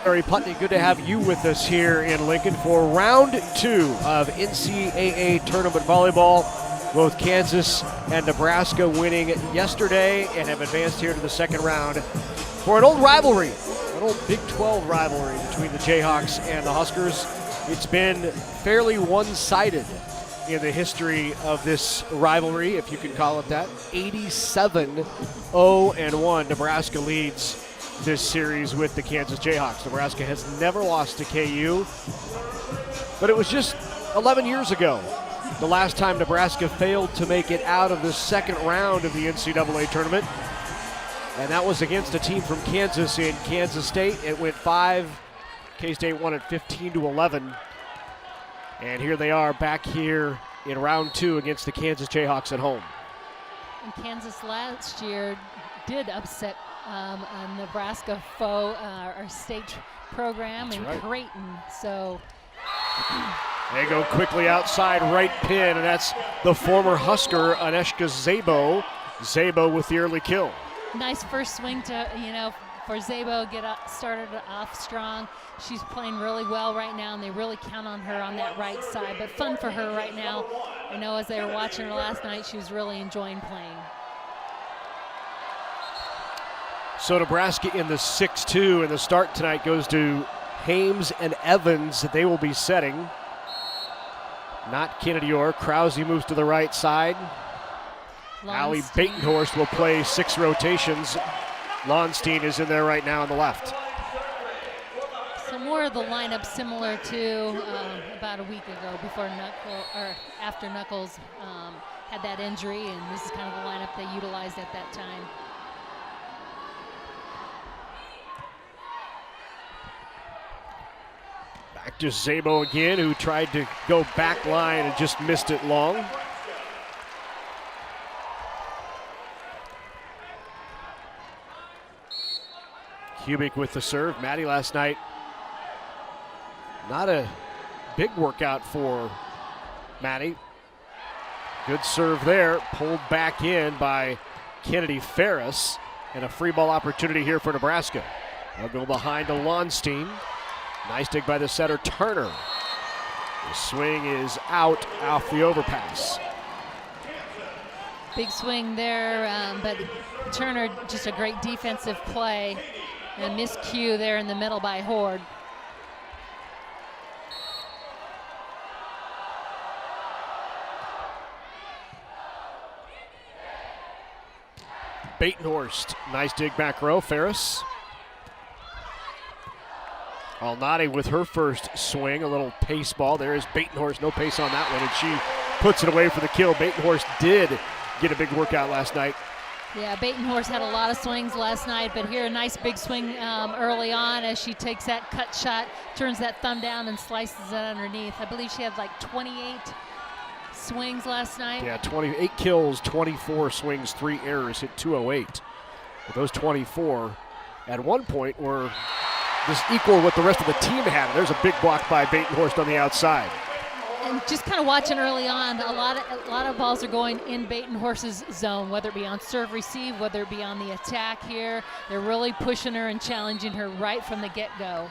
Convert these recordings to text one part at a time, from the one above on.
Larry Putney, good to have you with us here in Lincoln for round 2 of NCAA tournament volleyball. Both Kansas and Nebraska winning yesterday and have advanced here to the second round for an old rivalry, an old Big 12 rivalry between the Jayhawks and the Huskers. It's been fairly one-sided in the history of this rivalry, if you can call it that. 87-0-1. Nebraska leads this series with the Kansas Jayhawks. Nebraska has never lost to KU, but it was just 11 years ago the last time Nebraska failed to make it out of the second round of the NCAA tournament, and that was against a team from Kansas in Kansas State. It went 5. K-State won it 15-11, and here they are back here in round 2 against the Kansas Jayhawks at home. And Kansas last year did upset a Nebraska foe, our state program in Creighton. So they go quickly outside right pin, and that's the former Husker, Aneshka Szabo. Szabo with the early kill. Nice first swing to, for Szabo, started off strong. She's playing really well right now, and they really count on her on that right side. But fun for her right now. I know as they were watching her last night, she was really enjoying playing. So Nebraska in the 6-2, and the start tonight goes to Hames and Evans. They will be setting. Not Kennedy Orr. Krause moves to the right side. Allie Batenhorst will play 6 rotations. Lonstein is in there right now on the left. So more of the lineup similar to about a week ago, after Knuckles had that injury, and this is kind of the lineup they utilized at that time. Back to Szabo again, who tried to go back line and just missed it long. Kubik with the serve. Maddie last night, not a big workout for Maddie. Good serve there, pulled back in by Kennedy Ferris, and a free ball opportunity here for Nebraska. They'll go behind to Lonstein. Nice dig by the setter, Turner. The swing is out off the overpass. Big swing there, but Turner, just a great defensive play. And a miscue there in the middle by Horde. Batenhorst, nice dig back row, Ferris. Alnade with her first swing, a little pace ball. There is Batenhorst, no pace on that one, and she puts it away for the kill. Batenhorst did get a big workout last night. Yeah, Batenhorst had a lot of swings last night, but here a nice big swing early on as she takes that cut shot, turns that thumb down and slices it underneath. I believe she had like 28 swings last night. Yeah, 28 kills, 24 swings, 3 errors, hit 208. But those 24 at one point were just equal what the rest of the team had. There's a big block by Batenhorst on the outside. And just kind of watching early on, a lot of balls are going in Batenhorst's zone, whether it be on serve receive, whether it be on the attack here. They're really pushing her and challenging her right from the get-go.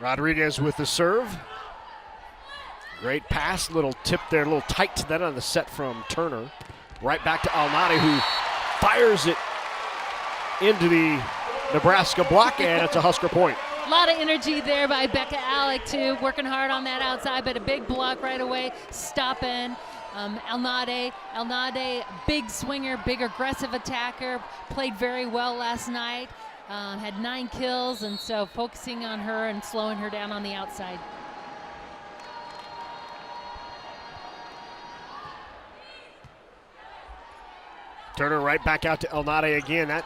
Rodriguez with the serve. Great pass, little tip there, a little tight to that on the set from Turner. Right back to Alnade, who fires it into the Nebraska block, and it's a Husker point. A lot of energy there by Becca Alec, too, working hard on that outside, but a big block right away, stopping. Alnade, big swinger, big aggressive attacker, played very well last night, had 9 kills, and so focusing on her and slowing her down on the outside. Turner right back out to Alnade again. That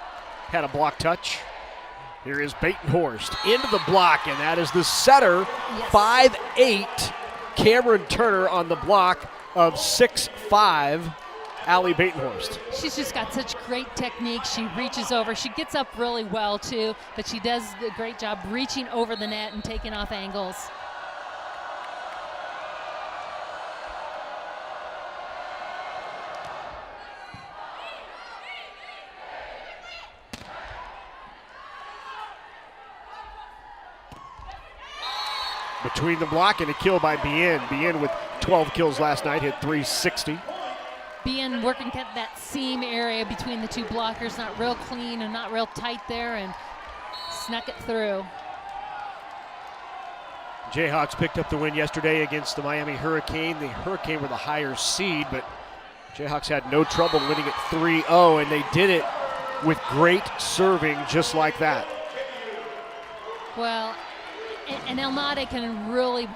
had a block touch. Here is Batenhorst into the block, and that is the setter, yes. 5'8", Cameron Turner on the block of 6'5", Allie Batenhorst. She's just got such great technique. She reaches over. She gets up really well, too, but she does a great job reaching over the net and taking off angles. between the block and a kill by Bien. Bien with 12 kills last night, hit .360. Bien working at that seam area between the two blockers, not real clean and not real tight there, and snuck it through. Jayhawks picked up the win yesterday against the Miami Hurricane. The Hurricane were the higher seed, but Jayhawks had no trouble winning it 3-0, and they did it with great serving just like that. Well, and Elnade can really,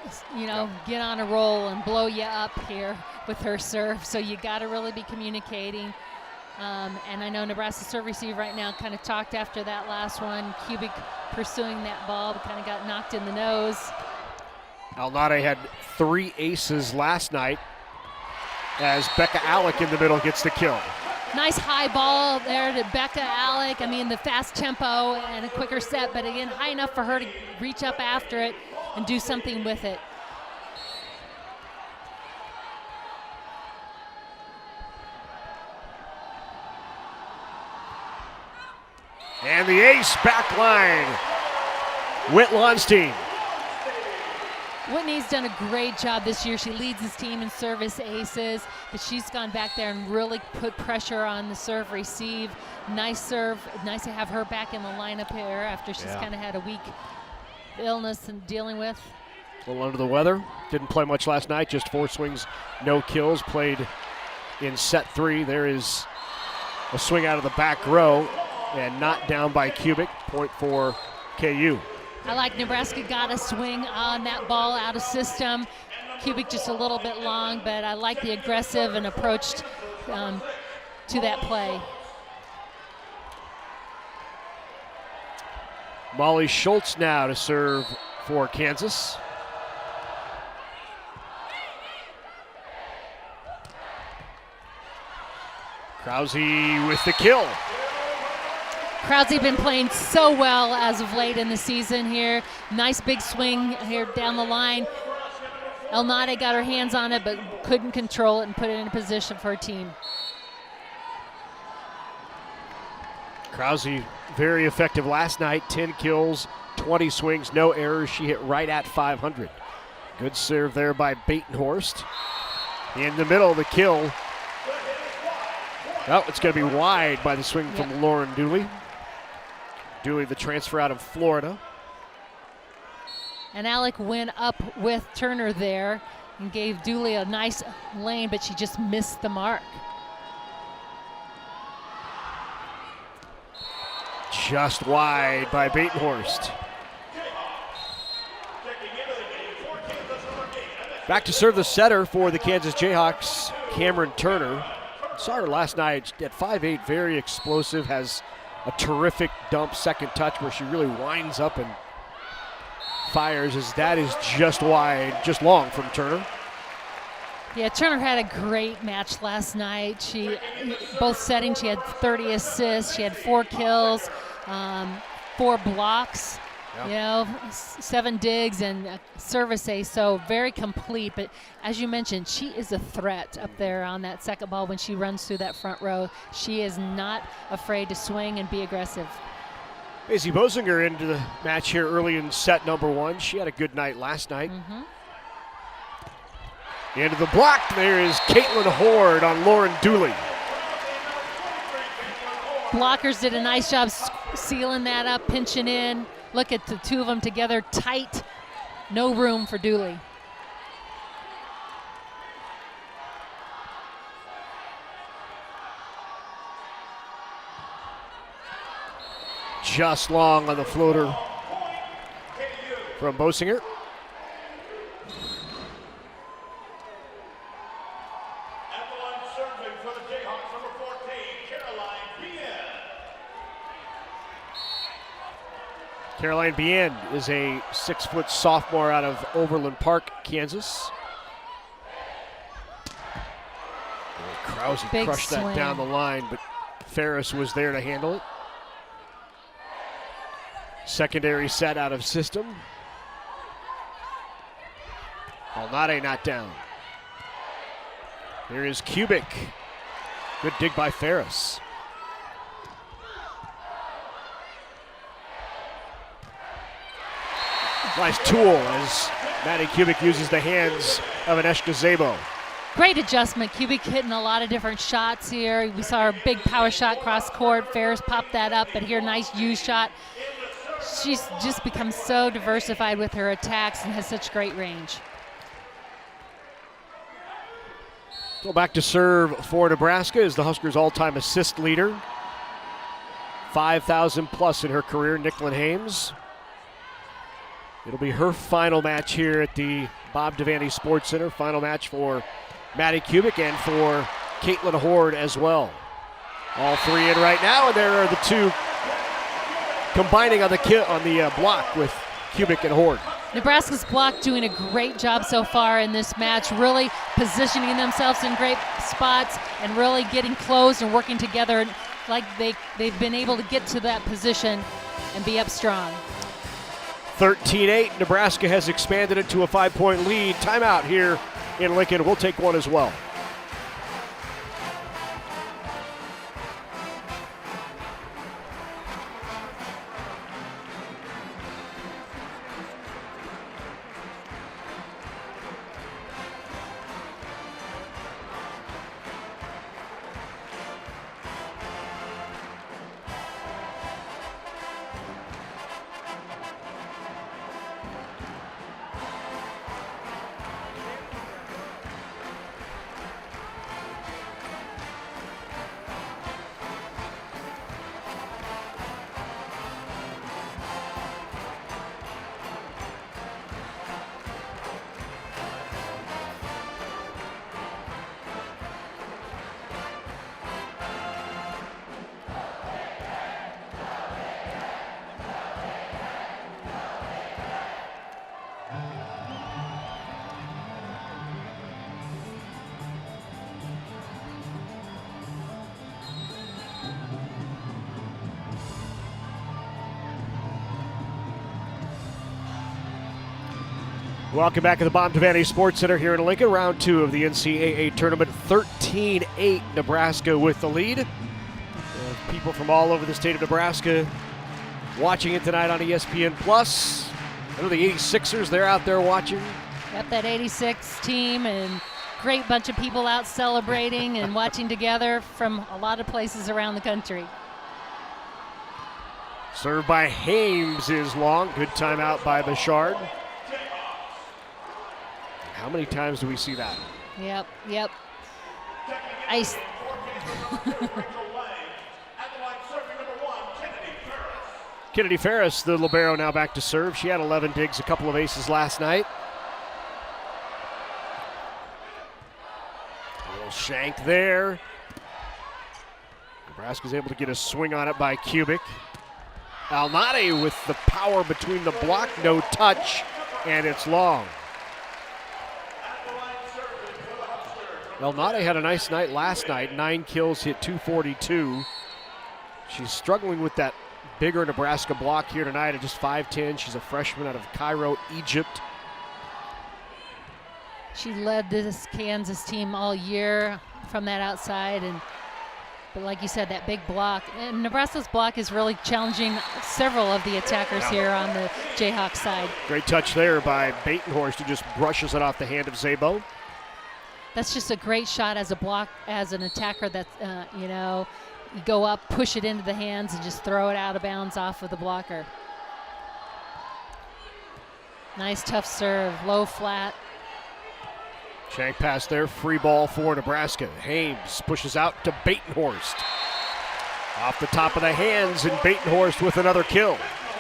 get on a roll and blow you up here with her serve, so you got to really be communicating. And I know Nebraska serve receive right now kind of talked after that last one. Kubik pursuing that ball, but kind of got knocked in the nose. Elnade had 3 aces last night as Becca Alec in the middle gets the kill. Nice high ball there to Becca Alec. I mean, the fast tempo and a quicker set, but again, high enough for her to reach up after it and do something with it. And the ace back line, Whit Lonstein. Whitney's done a great job this year. She leads this team in service aces, but she's gone back there and really put pressure on the serve receive. Nice serve. Nice to have her back in the lineup here after she's kind of had a week illness and dealing with. A little under the weather. Didn't play much last night. Just 4 swings, no kills. Played in set 3. There is a swing out of the back row and not down by Kubik. Point for KU. I like Nebraska got a swing on that ball out of system. Kubik just a little bit long, but I like the aggressive and approach to that play. Molly Schultz now to serve for Kansas. Krause with the kill. Krause been playing so well as of late in the season here. Nice big swing here down the line. Elnade got her hands on it, but couldn't control it and put it in a position for her team. Krause very effective last night. 10 kills, 20 swings, no errors. She hit right at 500. Good serve there by Batenhorst. In the middle, the kill. Oh, it's going to be wide by the swing from Lauren Dooley. Dooley, the transfer out of Florida. And Alec went up with Turner there and gave Dooley a nice lane, but she just missed the mark. Just wide by Batenhorst. Back to serve the setter for the Kansas Jayhawks, Cameron Turner. Saw her last night at 5'8", very explosive, has a terrific dump second touch where she really winds up and fires as that is just wide, just long from Turner. Yeah, Turner had a great match last night. Both settings, she had 30 assists, she had 4 kills, 4 blocks, 7 digs and a service ace, so very complete. But as you mentioned, she is a threat up there on that second ball when she runs through that front row. She is not afraid to swing and be aggressive. Maisie Bosinger into the match here early in set number 1. She had a good night last night. Into the block, there is Caitlin Horde on Lauren Dooley. Blockers did a nice job sealing that up, pinching in. Look at the two of them together, tight. No room for Dooley. Just long on the floater from Bosinger. Caroline Bien is a 6-foot sophomore out of Overland Park, Kansas. Krause crushed that down the line, but Ferris was there to handle it. Secondary set out of system. Elnade not down. Here is Kubik. Good dig by Ferris. Nice tool as Maddie Kubik uses the hands of Agnieszka Szabo. Great adjustment. Kubik hitting a lot of different shots here. We saw her big power shot cross court. Ferris popped that up, but here, nice U shot. She's just become so diversified with her attacks and has such great range. So back to serve for Nebraska is the Huskers' all-time assist leader. 5,000 plus in her career, Nicklin Hames. It'll be her final match here at the Bob Devaney Sports Center. Final match for Maddie Kubik and for Caitlin Horde as well. All three in right now, and there are the two combining on the block with Kubik and Horde. Nebraska's block doing a great job so far in this match, really positioning themselves in great spots and really getting close and working together like they've been able to get to that position and be up strong. 13-8, Nebraska has expanded it to a 5-point lead. Timeout here in Lincoln. We'll take one as well. Welcome back to the Bob Devaney Sports Center here in Lincoln. Round two of the NCAA tournament. 13-8, Nebraska with the lead. People from all over the state of Nebraska watching it tonight on ESPN+. I know the 86ers, they're out there watching. Got that 86 team and great bunch of people out celebrating and watching together from a lot of places around the country. Served by Hames is long. Good timeout by Bouchard. How many times do we see that? Yep. Kennedy Ferris, the libero, now back to serve. She had 11 digs, a couple of aces last night. A little shank there. Nebraska's able to get a swing on it by Kubik. Alnade with the power between the block, no touch, and it's long. Alnade had a nice night last night. 9 kills, hit 242. She's struggling with that bigger Nebraska block here tonight at just 5'10". She's a freshman out of Cairo, Egypt. She led this Kansas team all year from that outside, but like you said, that big block. And Nebraska's block is really challenging several of the attackers here on the Jayhawk side. Great touch there by Batenhorst, who just brushes it off the hand of Szabo. That's just a great shot as a block, as an attacker that, you go up, push it into the hands, and just throw it out of bounds off of the blocker. Nice tough serve, low flat. Shank pass there, free ball for Nebraska. Hames pushes out to Batenhorst. Off the top of the hands, and Batenhorst with another kill.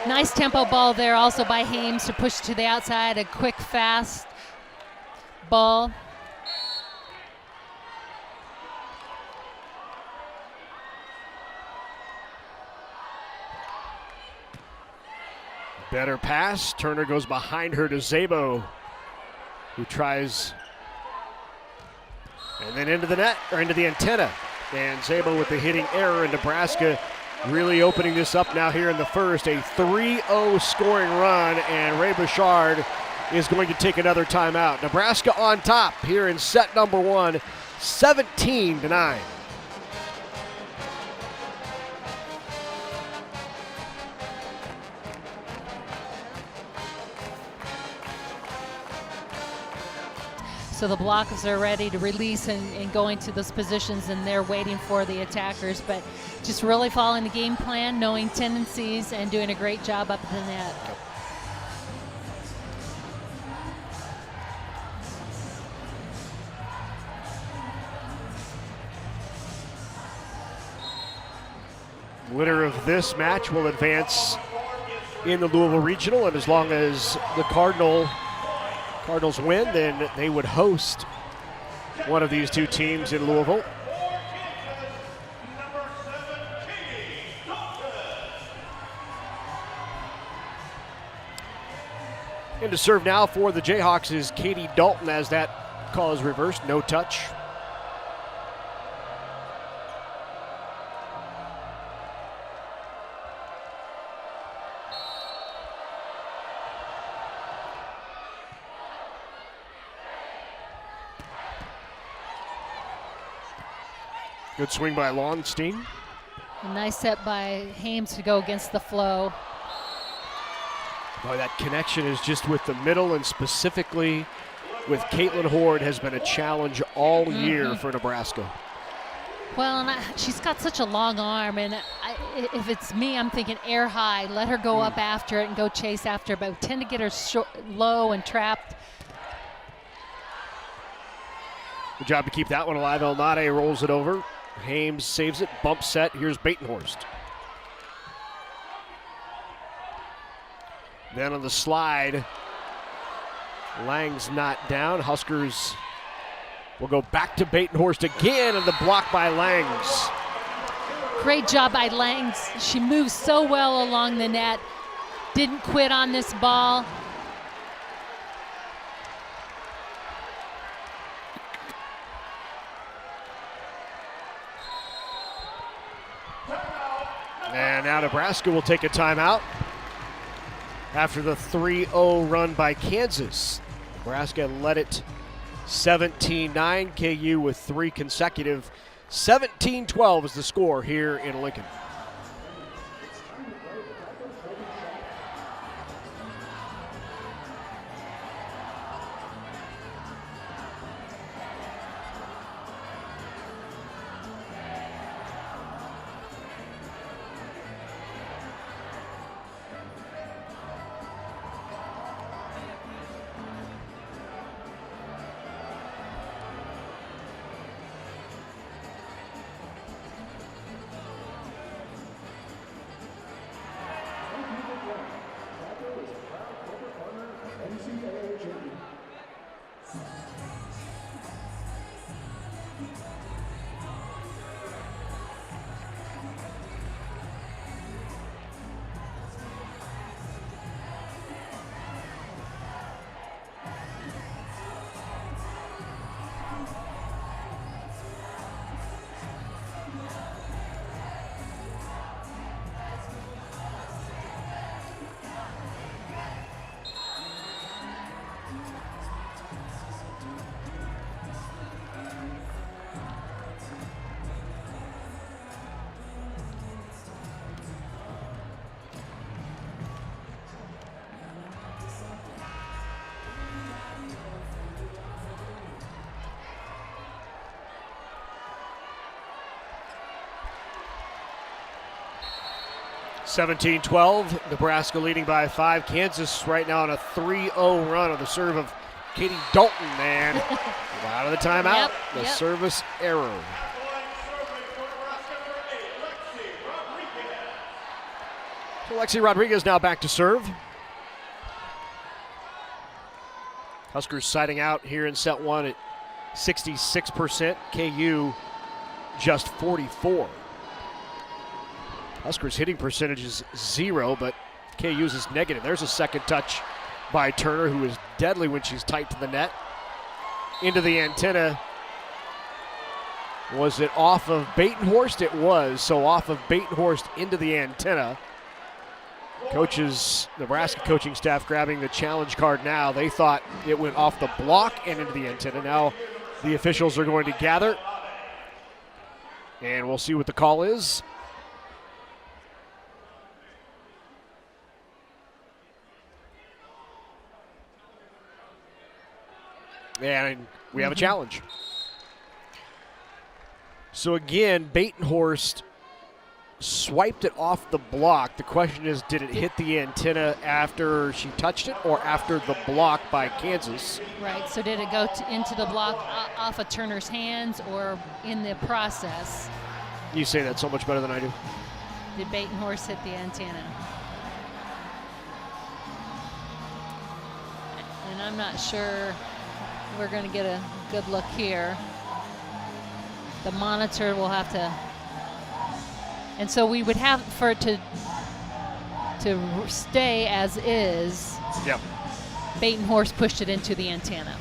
Nice tempo ball there also by Hames to push to the outside, a quick, fast ball. Better pass. Turner goes behind her to Szabo, who tries, and then into the net, or into the antenna. And Szabo with the hitting error, and Nebraska really opening this up now here in the first. A 3-0 scoring run, and Ray Bouchard is going to take another timeout. Nebraska on top here in set number one, 17-9. So the blockers are ready to release and go into those positions, and they're waiting for the attackers. But just really following the game plan, knowing tendencies, and doing a great job up at the net. Winner of this match will advance in the Louisville Regional, and as long as the Cardinals win, then they would host one of these two teams in Louisville. And to serve now for the Jayhawks is Katie Dalton, as that call is reversed, no touch. Good swing by Lawnstein. A nice set by Hames to go against the flow. Boy, that connection is just with the middle, and specifically with Caitlin Horde, has been a challenge all year for Nebraska. Well, and she's got such a long arm, and if it's me, I'm thinking air high. Let her go up after it and go chase after it, but we tend to get her low and trapped. Good job to keep that one alive. Elnade rolls it over. Hames saves it, bump set. Here's Batenhorst. Then on the slide, Lang's not down. Huskers will go back to Batenhorst again, and the block by Langs. Great job by Langs. She moves so well along the net. Didn't quit on this ball. And now Nebraska will take a timeout after the 3-0 run by Kansas. Nebraska led it 17-9. KU with three consecutive. 17-12 is the score here in Lincoln. (17-12), Nebraska leading by 5. Kansas right now on a 3-0 run on the serve of Katie Dalton, and out of the timeout, the service error. So Lexi Rodriguez now back to serve. Huskers siding out here in set one at 66%. KU just 44. Huskers hitting percentage is 0, but KU's is negative. There's a second touch by Turner, who is deadly when she's tight to the net. Into the antenna. Was it off of Batenhorst? It was. So off of Batenhorst into the antenna. Nebraska coaching staff grabbing the challenge card now. They thought it went off the block and into the antenna. Now the officials are going to gather, and we'll see what the call is. And we have a challenge. So again, Batenhorst swiped it off the block. The question is, did it hit the antenna after she touched it or after the block by Kansas? Right, so did it go into the block off of Turner's hands or in the process? You say that so much better than I do. Did Batenhorst hit the antenna? And I'm not sure we're going to get a good look here. The monitor will have to, and so we would have for it to stay as is. Yep. Batenhorst pushed it into the antenna.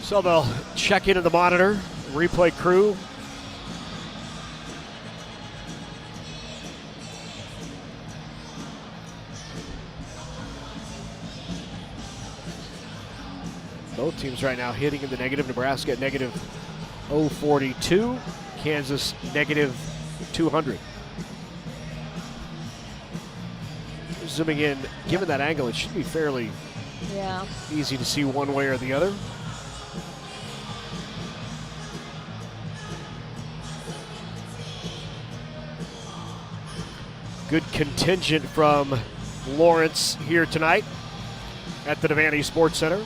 So they'll check into the monitor, replay crew. Both teams right now hitting in the negative. Nebraska at negative 042, Kansas negative 200. Zooming in, given that angle, it should be fairly easy to see one way or the other. Good contingent from Lawrence here tonight at the Devaney Sports Center.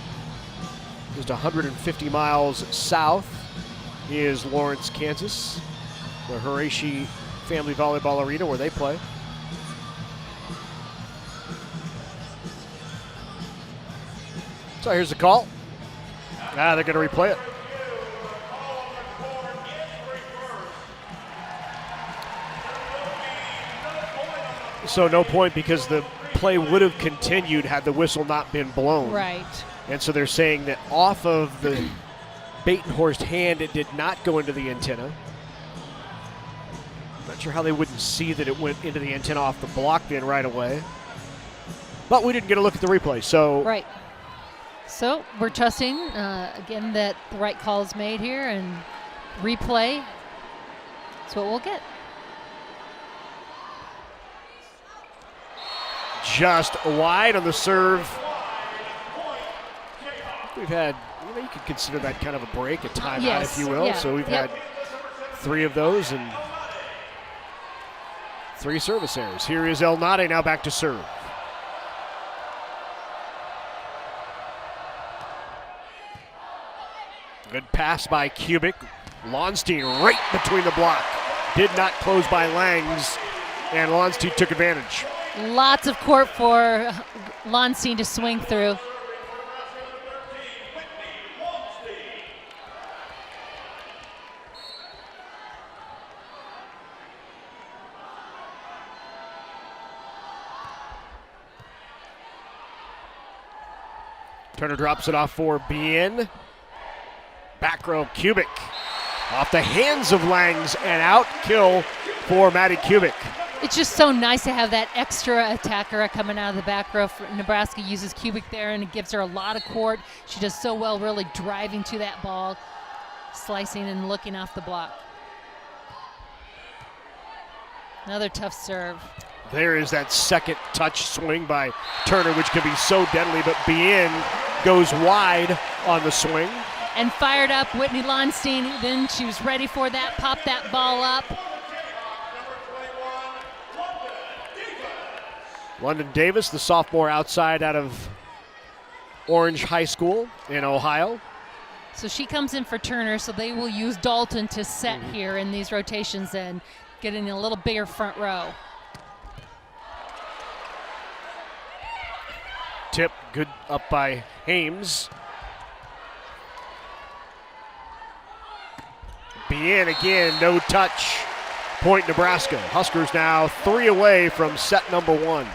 Just 150 miles south is Lawrence, Kansas, the Horashi Family Volleyball Arena where they play. So here's the call. They're going to replay it. So no point because the play would have continued had the whistle not been blown. Right. And so they're saying that off of the Batenhorst hand, it did not go into the antenna. Not sure how they wouldn't see that it went into the antenna off the block then right away. But we didn't get a look at the replay, so. Right. So we're trusting, again, that the right call is made here and replay. That's what we'll get. Just wide on the serve. We've had, you could consider that kind of a break, a timeout, if you will. Yeah. So we've had 3 of those and 3 service errors. Here is El Nade now back to serve. Good pass by Kubik. Lonstein right between the block. Did not close by Langs, and Lonstein took advantage. Lots of court for Lonstein to swing through. Turner drops it off for Bien. Back row, Kubik. Off the hands of Langs and out kill for Maddie Kubik. It's just so nice to have that extra attacker coming out of the back row. Nebraska uses Kubik there, and it gives her a lot of court. She does so well really driving to that ball, slicing and looking off the block. Another tough serve. There is that second touch swing by Turner, which can be so deadly, but Bien goes wide on the swing. And fired up Whitney Lonstein. Then she was ready for that, popped that ball up. London Davis, the sophomore outside out of Orange High School in Ohio. So she comes in for Turner, so they will use Dalton to set here in these rotations and getting a little bigger front row. Tip, good up by Hames. Bien again, no touch. Point Nebraska. Huskers now 3 away from set number 1.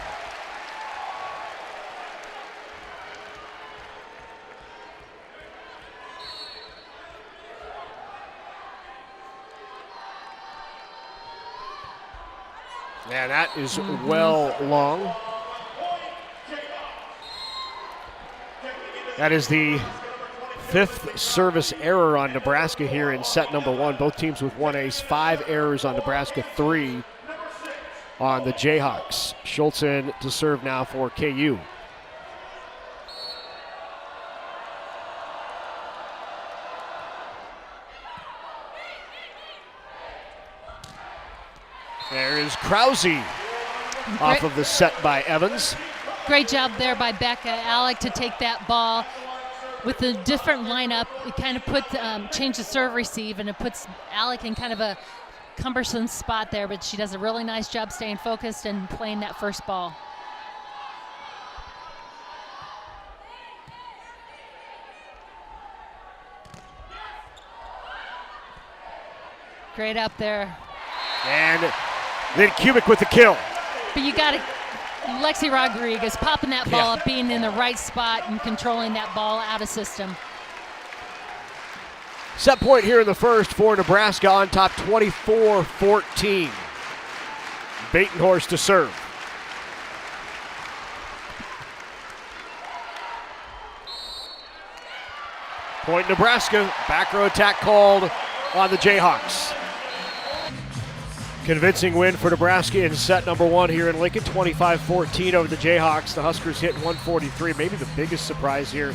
And that is well long. That is the 5th service error on Nebraska here in set number 1. Both teams with 1 ace, 5 errors on Nebraska, 3 on the Jayhawks. Schultz in to serve now for KU. There is Krause off of the set by Evans. Great job there by Becca Alec to take that ball. With a different lineup, it kind of changed the serve receive, and it puts Alec in kind of a cumbersome spot there, but she does a really nice job staying focused and playing that first ball. Great up there. And then Kubik with the kill. But you got to, Lexi Rodriguez popping that ball up, being in the right spot and controlling that ball out of system. Set point here in the first for Nebraska on top 24-14. Batenhorst to serve. Point Nebraska, back row attack called on the Jayhawks. Convincing win for Nebraska in set number 1 here in Lincoln, 25-14 over the Jayhawks. The Huskers hit 143. Maybe the biggest surprise here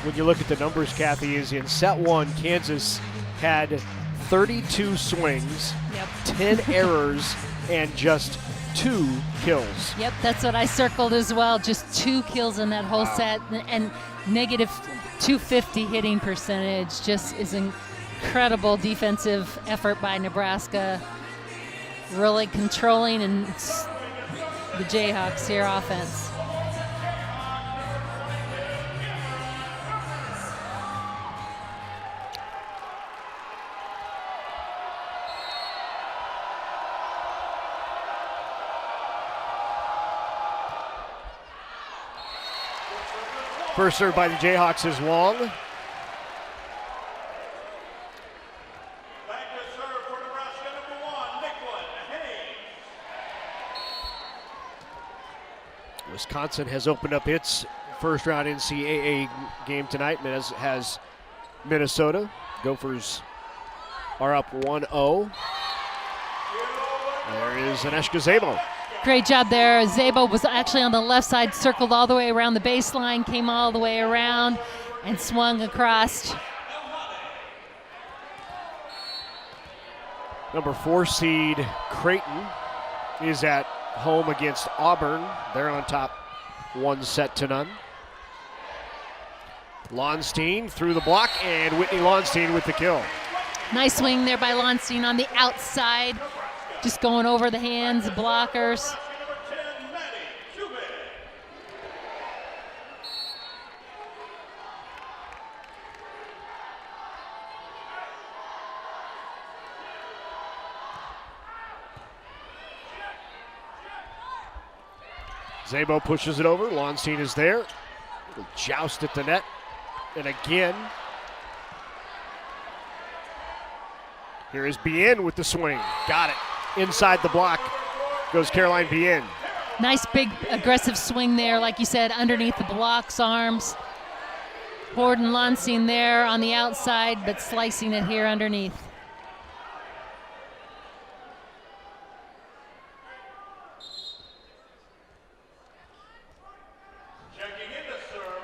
when you look at the numbers, Kathy, is in set 1, Kansas had 32 swings, 10 errors, and just 2 kills. Yep, that's what I circled as well. Just 2 kills in that whole set, and negative 250 hitting percentage. Just is incredible defensive effort by Nebraska. Really controlling and the Jayhawks here offense. First serve by the Jayhawks is long. Wisconsin has opened up its first round NCAA game tonight, as has Minnesota. Gophers are up 1-0. There is Aneshka Zabo. Great job there. Zabo was actually on the left side, circled all the way around the baseline, came all the way around, and swung across. Number 4 seed Creighton is at home against Auburn. They're on top 1-0. Lonstein through the block, and Whitney Lonstein with the kill. Nice swing there by Lonstein on the outside, just going over the hands, blockers. Zabo pushes it over. Lonstein is there. Joust at the net. And again, here is Bien with the swing. Got it. Inside the block goes Caroline Bien. Nice big aggressive swing there, like you said, underneath the block's arms. Horden Lonstein there on the outside, but slicing it here underneath.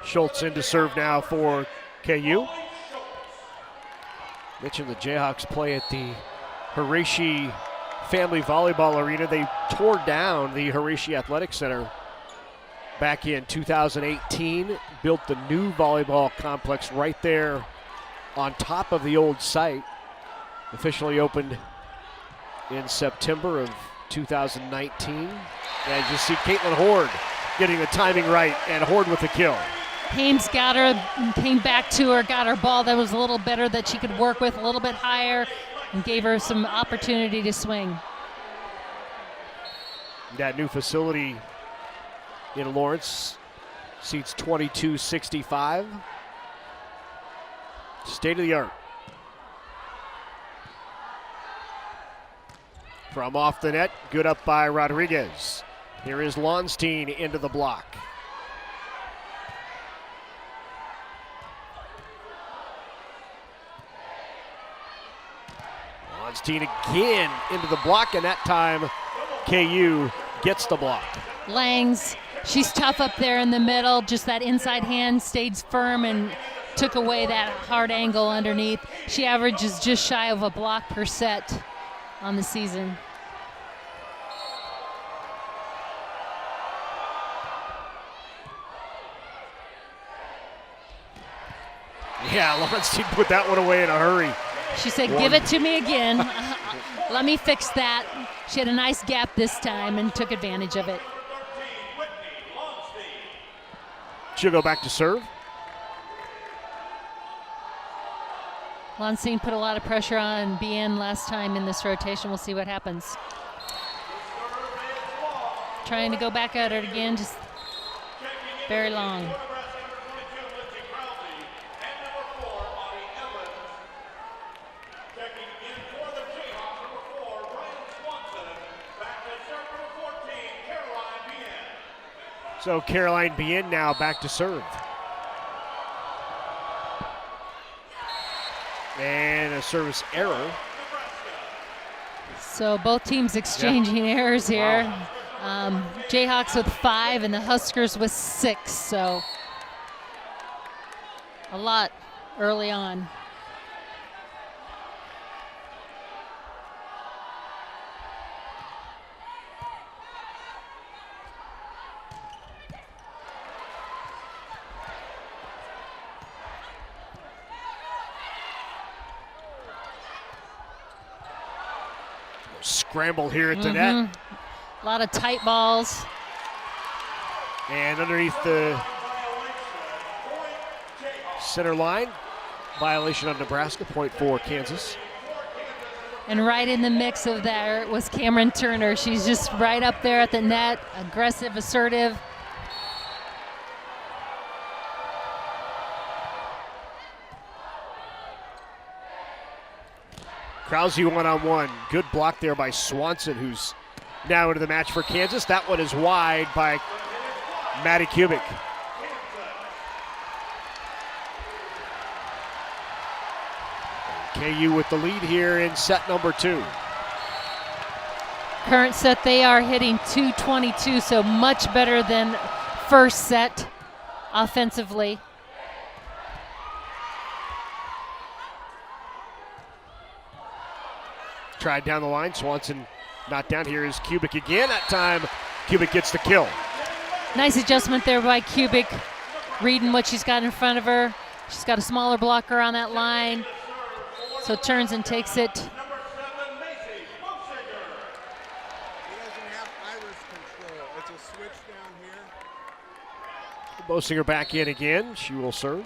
Schultz in to serve now for KU. Mentioned the Jayhawks play at the Harashi Family Volleyball Arena. They tore down the Harashi Athletic Center back in 2018, built the new volleyball complex right there on top of the old site. Officially opened in September of 2019. And you see Caitlin Horde getting the timing right, and Horde with the kill. Hames got her, came back to her, got her ball that was a little better that she could work with, a little bit higher, and gave her some opportunity to swing. That new facility in Lawrence seats 2265. State of the art. From off the net, good up by Rodriguez. Here is Lonstein into the block. Lonstein again into the block, and that time KU gets the block. Langs, she's tough up there in the middle. Just that inside hand stayed firm and took away that hard angle underneath. She averages just shy of a block per set on the season. Yeah, Lonstein put that one away in a hurry. She said, give it to me again. Let me fix that. She had a nice gap this time and took advantage of it. She'll go back to serve. Lonstein put a lot of pressure on BN last time in this rotation. We'll see what happens. Trying to go back at it again, just very long. So Caroline Bien now back to serve. And a service error. So both teams exchanging errors here. Wow. Jayhawks with 5 and the Huskers with 6. So a lot early on. Scramble here at the net. A lot of tight balls. And underneath the center line, violation on Nebraska, point for Kansas. And right in the mix of that was Cameron Turner. She's just right up there at the net, aggressive, assertive. Krause one-on-one. Good block there by Swanson, who's now into the match for Kansas. That one is wide by Maddie Kubik. KU with the lead here in set number 2. Current set, they are hitting 222, so much better than first set offensively. Tried down the line. Swanson not down. Here is Kubik again. That time, Kubik gets the kill. Nice adjustment there by Kubik, reading what she's got in front of her. She's got a smaller blocker on that line, so turns and takes it. He doesn't have iris control. It's a switch down here. Bosinger back in again. She will serve.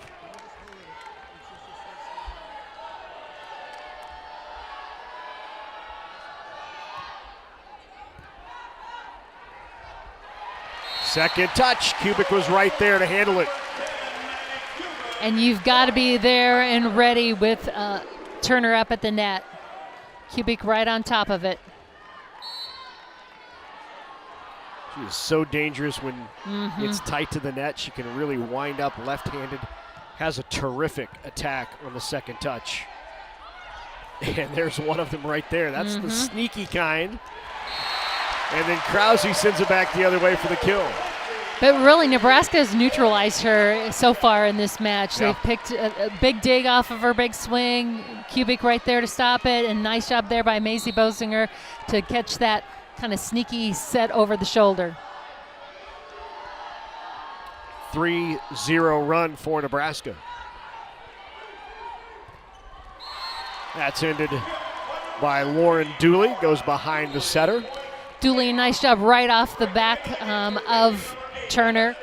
Second touch. Kubik was right there to handle it. And you've got to be there and ready with Turner up at the net. Kubik right on top of it. She is so dangerous when it's tight to the net. She can really wind up left-handed. Has a terrific attack on the second touch. And there's one of them right there. That's the sneaky kind. And then Krause sends it back the other way for the kill. But really, Nebraska has neutralized her so far in this match. Yeah. They've picked a big dig off of her big swing. Kubik right there to stop it, and nice job there by Maisie Bosinger to catch that kind of sneaky set over the shoulder. 3-0 run for Nebraska. That's ended by Lauren Dooley, goes behind the setter. Dooley, nice job right off the back of Turner.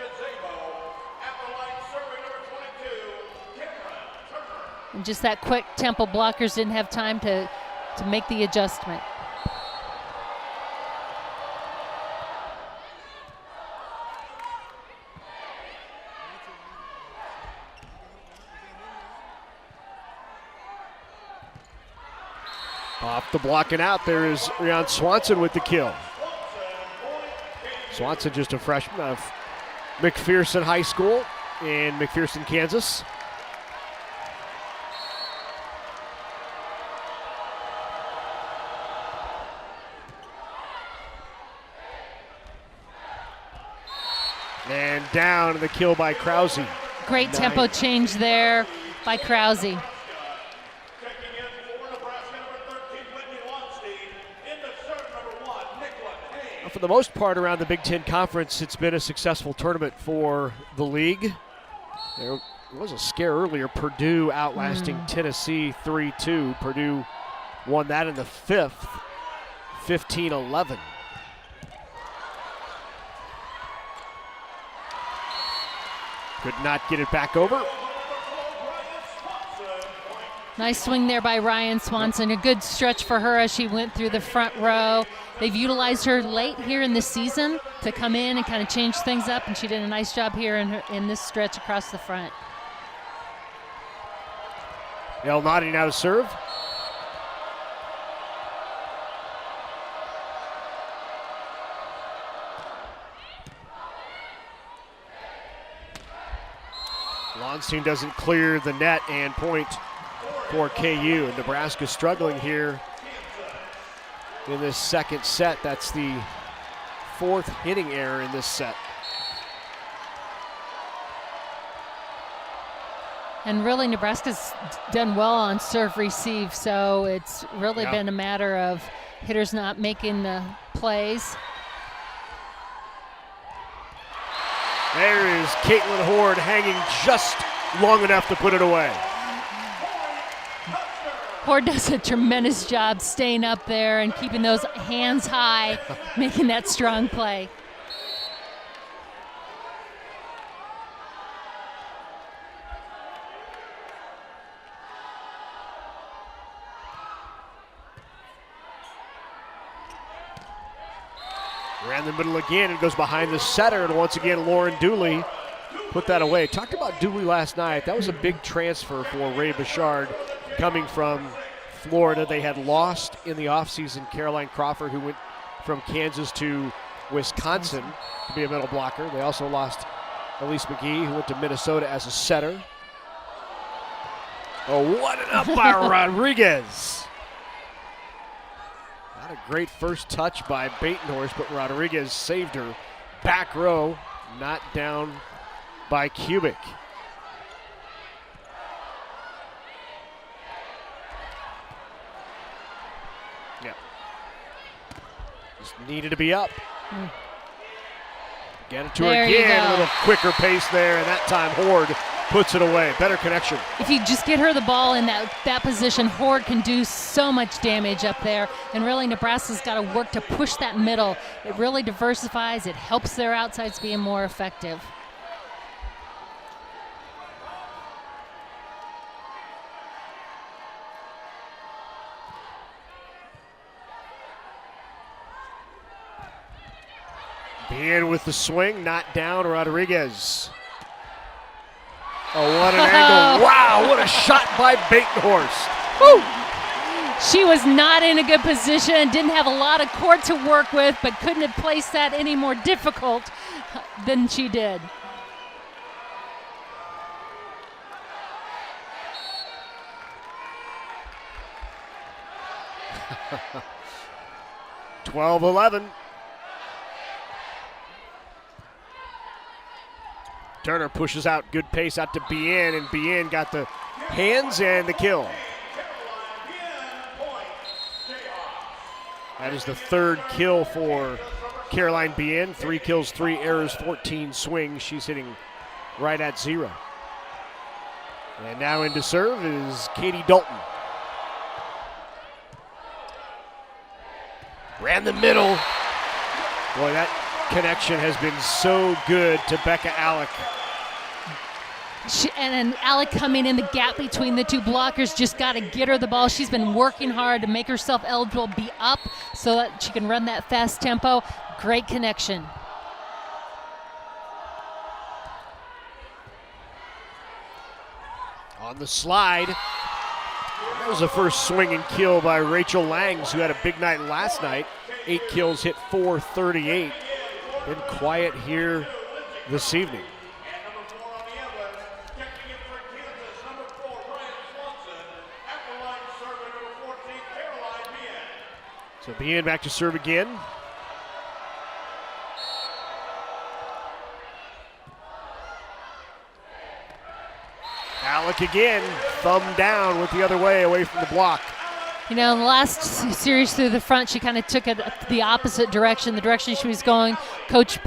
And just that quick tempo, blockers didn't have time to make the adjustment. Off the block and out, there is Rian Swanson with the kill. Swanson just a freshman of McPherson High School in McPherson, Kansas. down, and the kill by Krause. Great tempo change there by Krause. For the most part around the Big Ten Conference, it's been a successful tournament for the league. There was a scare earlier, Purdue outlasting Tennessee 3-2. Purdue won that in the fifth, 15-11. Could not get it back over. Nice swing there by Ryan Swanson. A good stretch for her as she went through the front row. They've utilized her late here in the season to come in and kind of change things up, and she did a nice job here in this stretch across the front. El Nadi now to serve. Lonstein doesn't clear the net, and point for KU. And Nebraska struggling here in this second set. That's the fourth hitting error in this set. And really, Nebraska's done well on serve receive, so it's really been a matter of hitters not making the plays. There is Caitlin Horde hanging just long enough to put it away. Horde does a tremendous job staying up there and keeping those hands high, making that strong play. Around the middle again, and goes behind the setter, and once again Lauren Dooley put that away. Talked about Dooley last night. That was a big transfer for Ray Bouchard coming from Florida. They had lost in the offseason Caroline Crawford, who went from Kansas to Wisconsin to be a middle blocker. They also lost Elise McGee, who went to Minnesota as a setter. Oh, what an up by Rodriguez. Not a great first touch by Batenhorst, but Rodriguez saved her. Back row, not down by Kubik. Yeah. Just needed to be up. Get it to her again. A little quicker pace there, and that time Horde puts it away. Better connection. If you just get her the ball in that position, Horde can do so much damage up there. And really, Nebraska's got to work to push that middle. It really diversifies. It helps their outsides being more effective. Bien with the swing, not down Rodriguez. Oh, what an angle. Wow, what a shot by Batenhorst. Woo! She was not in a good position, didn't have a lot of court to work with, but couldn't have placed that any more difficult than she did. (12-11). Turner pushes out, good pace out to Bien, and Bien got the hands and the kill. That is the third kill for Caroline Bien. 3 kills, 3 errors, 14 swings. She's hitting right at 0. And now into serve is Katie Dalton. Ran the middle. Boy, that connection has been so good to Becca Alec. And Alec coming in the gap between the two blockers, just got to get her the ball. She's been working hard to make herself eligible, be up so that she can run that fast tempo. Great connection. On the slide, that was the first swing and kill by Rachel Langs, who had a big night last night. 8 kills, hit .438. Been quiet here this evening. So Bien back to serve again. Alec again, thumb down with the other way, away from the block. You know, in the last series through the front, she kind of took it the opposite direction, the direction she was going. Coach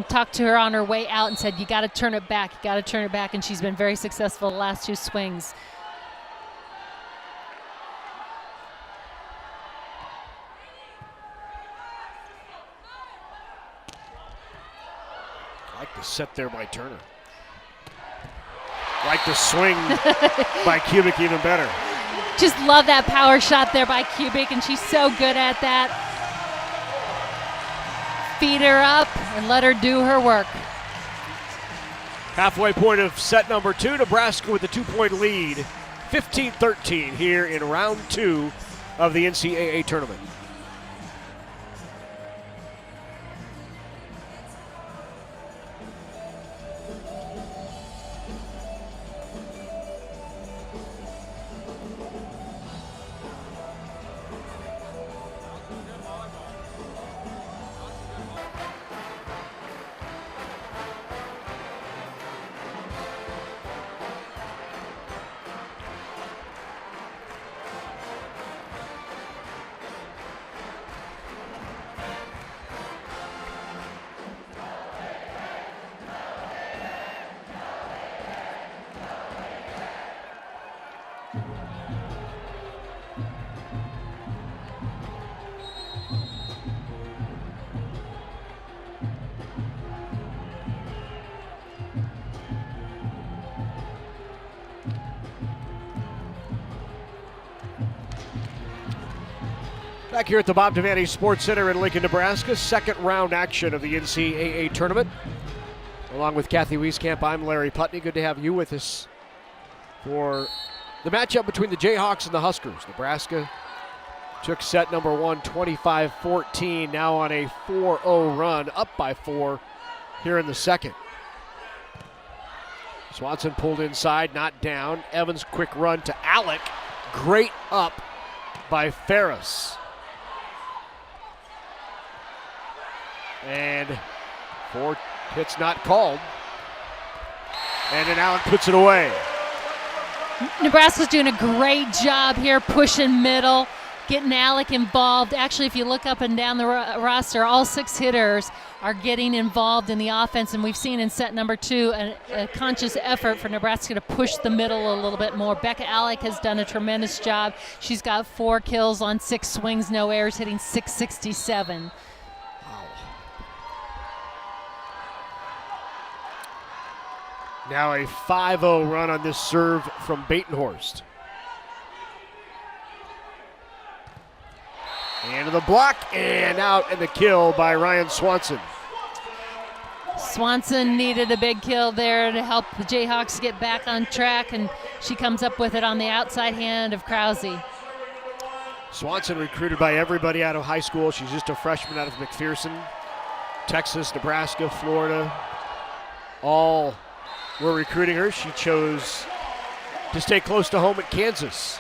talked to her on her way out and said, you got to turn it back, you got to turn it back, and she's been very successful the last 2 swings. Like the set there by Turner. Like the swing by Kubik even better. Just love that power shot there by Kubik, and she's so good at that. Feed her up and let her do her work. Halfway point of set number 2, Nebraska with a 2-point lead, 15-13 here in round 2 of the NCAA tournament. Back here at the Bob Devaney Sports Center in Lincoln, Nebraska, second round action of the NCAA tournament. Along with Kathy Wieskamp, I'm Larry Putney. Good to have you with us for the matchup between the Jayhawks and the Huskers. Nebraska took set number 1, 25-14, now on a 4-0 run, up by 4 here in the second. Swanson pulled inside, not down. Evans, quick run to Alec. Great up by Ferris. And 4 hits not called. And then Alec puts it away. Nebraska's doing a great job here, pushing middle, getting Alec involved. Actually, if you look up and down the roster, all 6 hitters are getting involved in the offense, and we've seen in set number 2 a conscious effort for Nebraska to push the middle a little bit more. Becca Alec has done a tremendous job. She's got 4 kills on 6 swings, no errors, hitting .667. Now a 5-0 run on this serve from Batenhorst. And to the block, and out, and the kill by Ryan Swanson. Swanson needed a big kill there to help the Jayhawks get back on track, and she comes up with it on the outside hand of Krause. Swanson recruited by everybody out of high school. She's just a freshman out of McPherson. Texas, Nebraska, Florida, all were recruiting her. She chose to stay close to home at Kansas.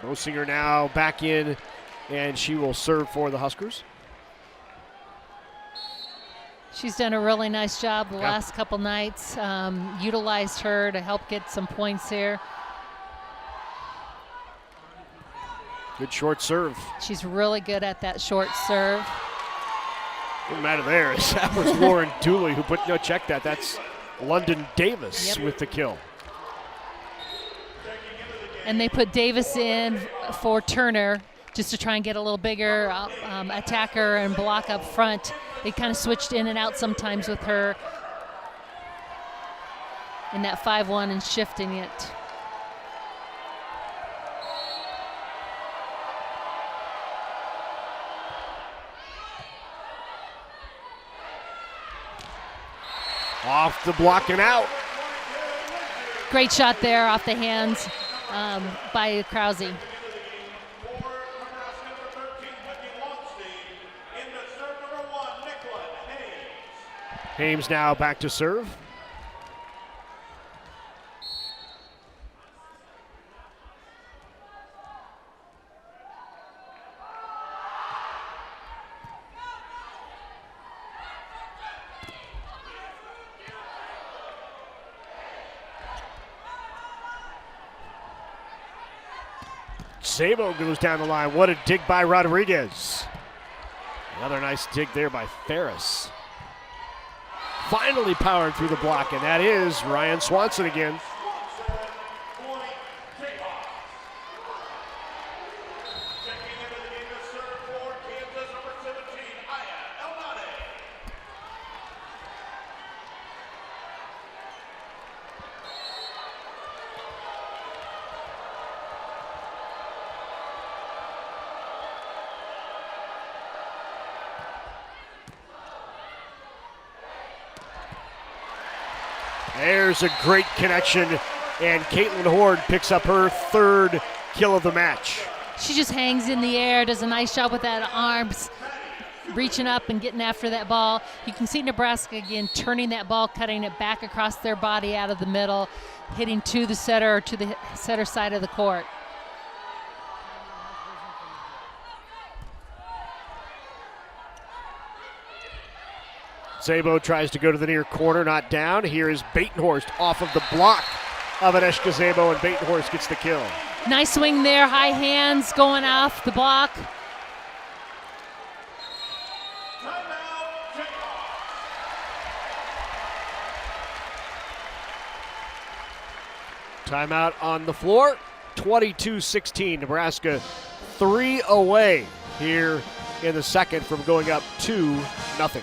Mosinger now back in, and she will serve for the Huskers. She's done a really nice job the last couple nights. Utilized her to help get some points here. Good short serve. She's really good at that short serve. Doesn't matter there. That was Lauren Dooley who put, no, check that. That's London Davis with the kill. And they put Davis in for Turner just to try and get a little bigger attacker and block up front. They kind of switched in and out sometimes with her in that 5-1 and shifting it. Off the block and out. Great shot there off the hands by Krause. Hames now back to serve. Zabo goes down the line. What a dig by Rodriguez. Another nice dig there by Ferris. Finally powered through the block, and that is Ryan Swanson again. There's a great connection, and Caitlin Horde picks up her third kill of the match. She just hangs in the air, does a nice job with that arms, reaching up and getting after that ball. You can see Nebraska again turning that ball, cutting it back across their body out of the middle, hitting to the setter or to the setter side of the court. Zabo tries to go to the near corner, not down. Here is Batenhorst off of the block of Aneshka Zabo, and Batenhorst gets the kill. Nice swing there, high hands going off the block. Timeout on the floor, 22-16. Nebraska 3 away here in the second from going up 2-0.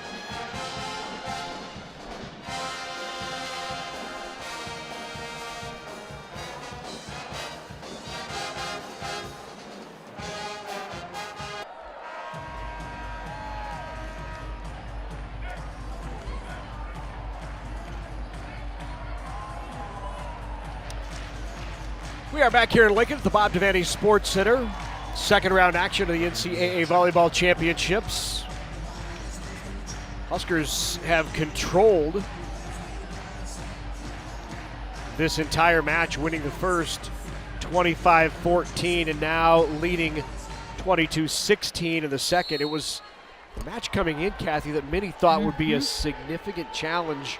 We are back here in Lincoln at the Bob Devaney Sports Center. Second round action of the NCAA Volleyball Championships. Huskers have controlled this entire match, winning the first 25-14 and now leading 22-16 in the second. It was a match coming in, Kathy, that many thought would be a significant challenge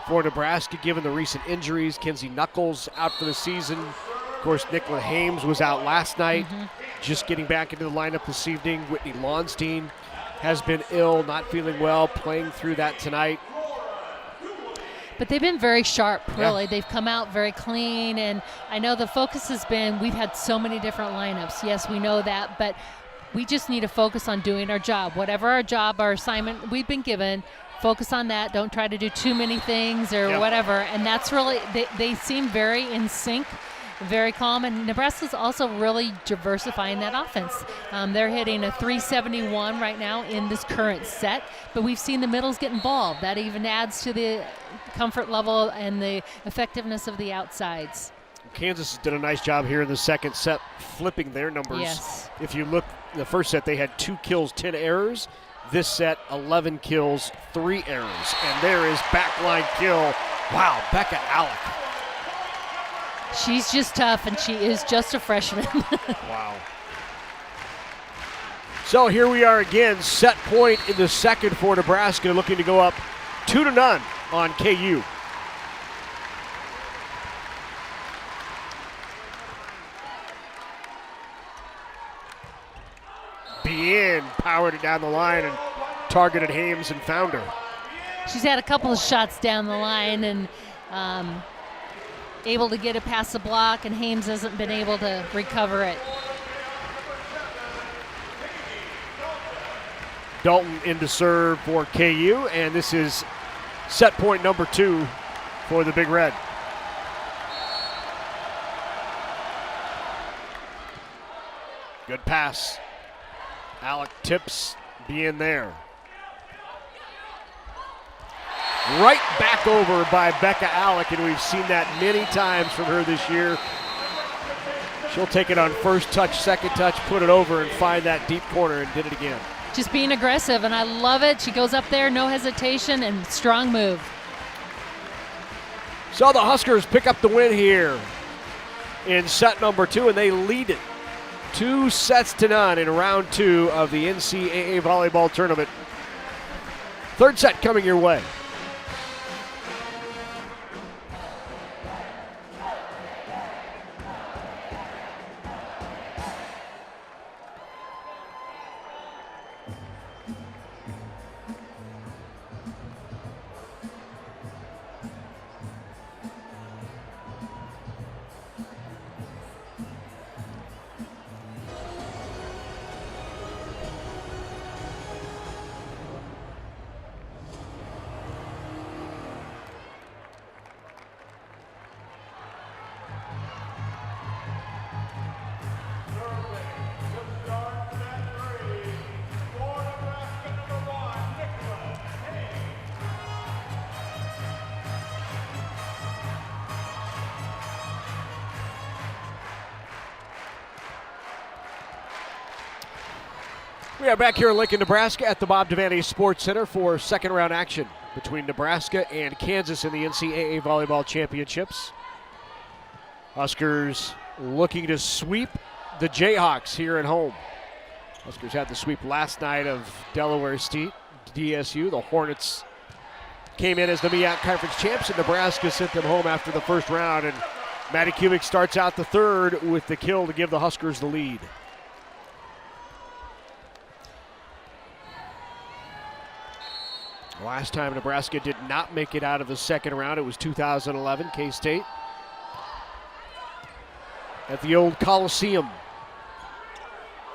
for Nebraska given the recent injuries. Kenzie Knuckles out for the season. Of course, Nicola Hames was out last night, just getting back into the lineup this evening. Whitney Lonstein has been ill, not feeling well, playing through that tonight. But they've been very sharp, really. Yeah. They've come out very clean, and I know the focus has been, we've had so many different lineups. Yes, we know that, but we just need to focus on doing our job. Whatever our job, our assignment we've been given, focus on that. Don't try to do too many things or whatever. And that's really, they seem very in sync, very calm, and Nebraska's also really diversifying that offense. They're hitting a 371 right now in this current set, but we've seen the middles get involved. That even adds to the comfort level and the effectiveness of the outsides. Kansas did a nice job here in the second set, flipping their numbers. Yes. If you look, the first set they had 2 kills, 10 errors. This set, 11 kills, 3 errors. And there is backline kill. Wow, Becca Alec. She's just tough, and she is just a freshman. Wow. So here we are again, set point in the second for Nebraska, looking to go up 2-0 on KU. Bien powered it down the line and targeted Hames and found her. She's had a couple of shots down the line and able to get it past the block, and Hames hasn't been able to recover it. Dalton into serve for KU, and this is set point number 2 for the Big Red. Good pass. Alec tips, Bien there. Right back over by Becca Alec, and we've seen that many times from her this year. She'll take it on first touch, second touch, put it over, and find that deep corner, and did it again. Just being aggressive, and I love it. She goes up there, no hesitation, and strong move. So the Huskers pick up the win here in set number 2, and they lead it 2-0 in round 2 of the NCAA Volleyball Tournament. Third set coming your way. We are back here in Lincoln, Nebraska at the Bob Devaney Sports Center for second round action between Nebraska and Kansas in the NCAA Volleyball Championships. Huskers looking to sweep the Jayhawks here at home. Huskers had the sweep last night of Delaware State, DSU. The Hornets came in as the MEAC Conference champs, and Nebraska sent them home after the first round. And Matty Kubik starts out the third with the kill to give the Huskers the lead. Last time Nebraska did not make it out of the second round, it was 2011, K-State. At the old Coliseum.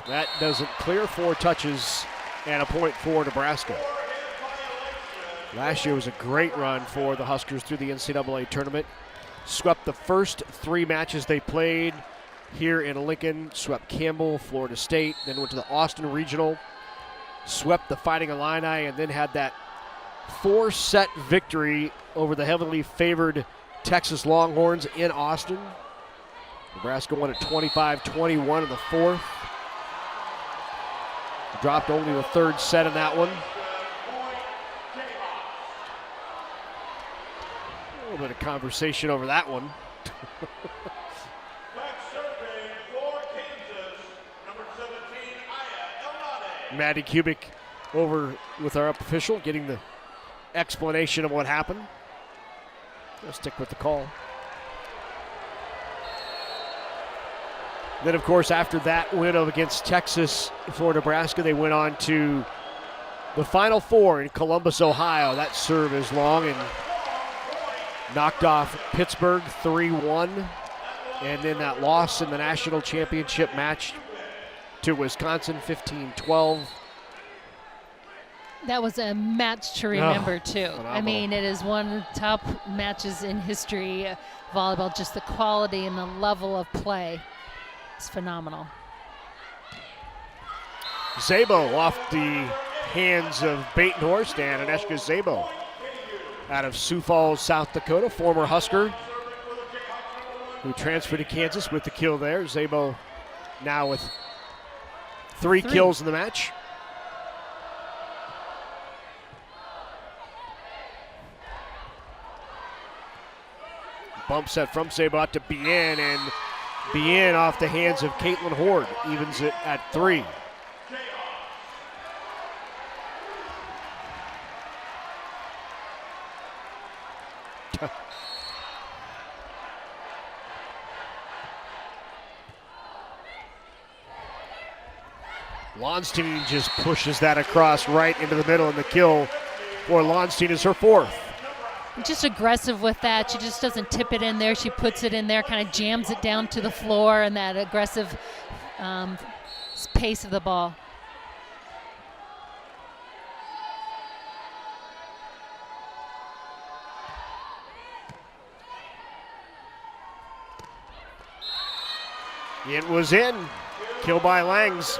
That doesn't clear. 4 touches and a point for Nebraska. Last year was a great run for the Huskers through the NCAA tournament. Swept the first 3 matches they played here in Lincoln. Swept Campbell, Florida State, then went to the Austin Regional. Swept the Fighting Illini, and then had that 4-set victory over the heavily favored Texas Longhorns in Austin. Nebraska won at 25-21 in the fourth. Dropped only the third set in that one. A little bit of conversation over that one. Matty Kubik over with our up official, getting the explanation of what happened. Let's stick with the call. Then, of course, after that win against Texas for Nebraska, they went on to the Final Four in Columbus, Ohio. That serve is long and knocked off Pittsburgh 3-1. And then that loss in the national championship match to Wisconsin 15-12. That was a match to remember, too. Phenomenal. I mean, it is one of the top matches in history. Volleyball, just the quality and the level of play. It's phenomenal. Szabo off the hands of Batenhorst and Aneshka Szabo out of Sioux Falls, South Dakota, former Husker who transferred to Kansas with the kill there. Szabo now with 3 kills in the match. Bump set from Szabo out to Bien, and Bien off the hands of Caitlin Horde, evens it at 3. Lonstein just pushes that across right into the middle, and the kill for Lonstein is her 4th. Just aggressive with that. She just doesn't tip it in there. She puts it in there, kind of jams it down to the floor, and that aggressive pace of the ball. It was in. Kill by Langs.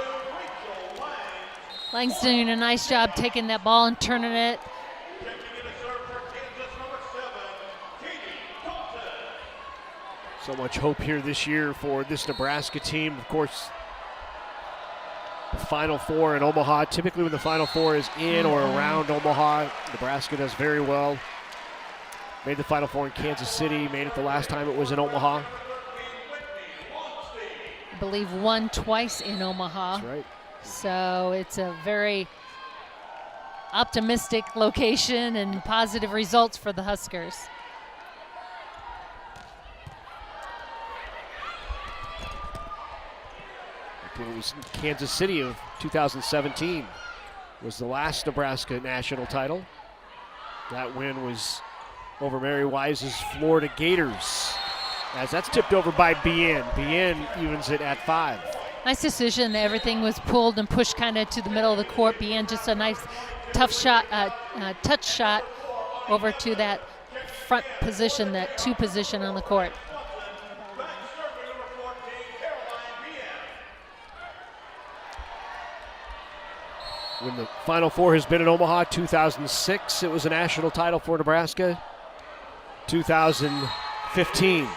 Lang's doing a nice job taking that ball and turning it. So much hope here this year for this Nebraska team. Of course, the Final Four in Omaha. Typically when the Final Four is in or around Omaha, Nebraska does very well. Made the Final Four in Kansas City, made it the last time it was in Omaha. I believe won twice in Omaha. That's right. So it's a very optimistic location and positive results for the Huskers. It was Kansas City of 2017 was the last Nebraska national title. That win was over Mary Wise's Florida Gators. As that's tipped over by Bien. Bien evens it at 5. Nice decision. Everything was pulled and pushed kind of to the middle of the court. Bien just a nice tough shot, touch shot over to that front position, that 2 position on the court. When the Final Four has been in Omaha, 2006, it was a national title for Nebraska. 2015,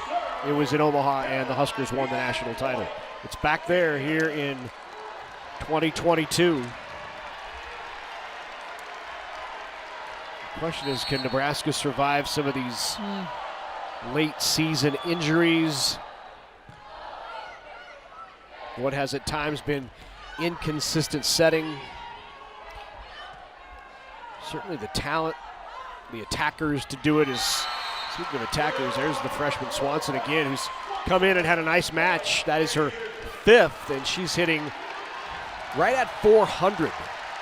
it was in Omaha, and the Huskers won the national title. It's back there here in 2022. The question is, can Nebraska survive some of these late season injuries? What has at times been inconsistent setting. Certainly the talent, the attackers to do it is, speaking of attackers, there's the freshman Swanson again, who's come in and had a nice match. That is her 5th, and she's hitting right at 400.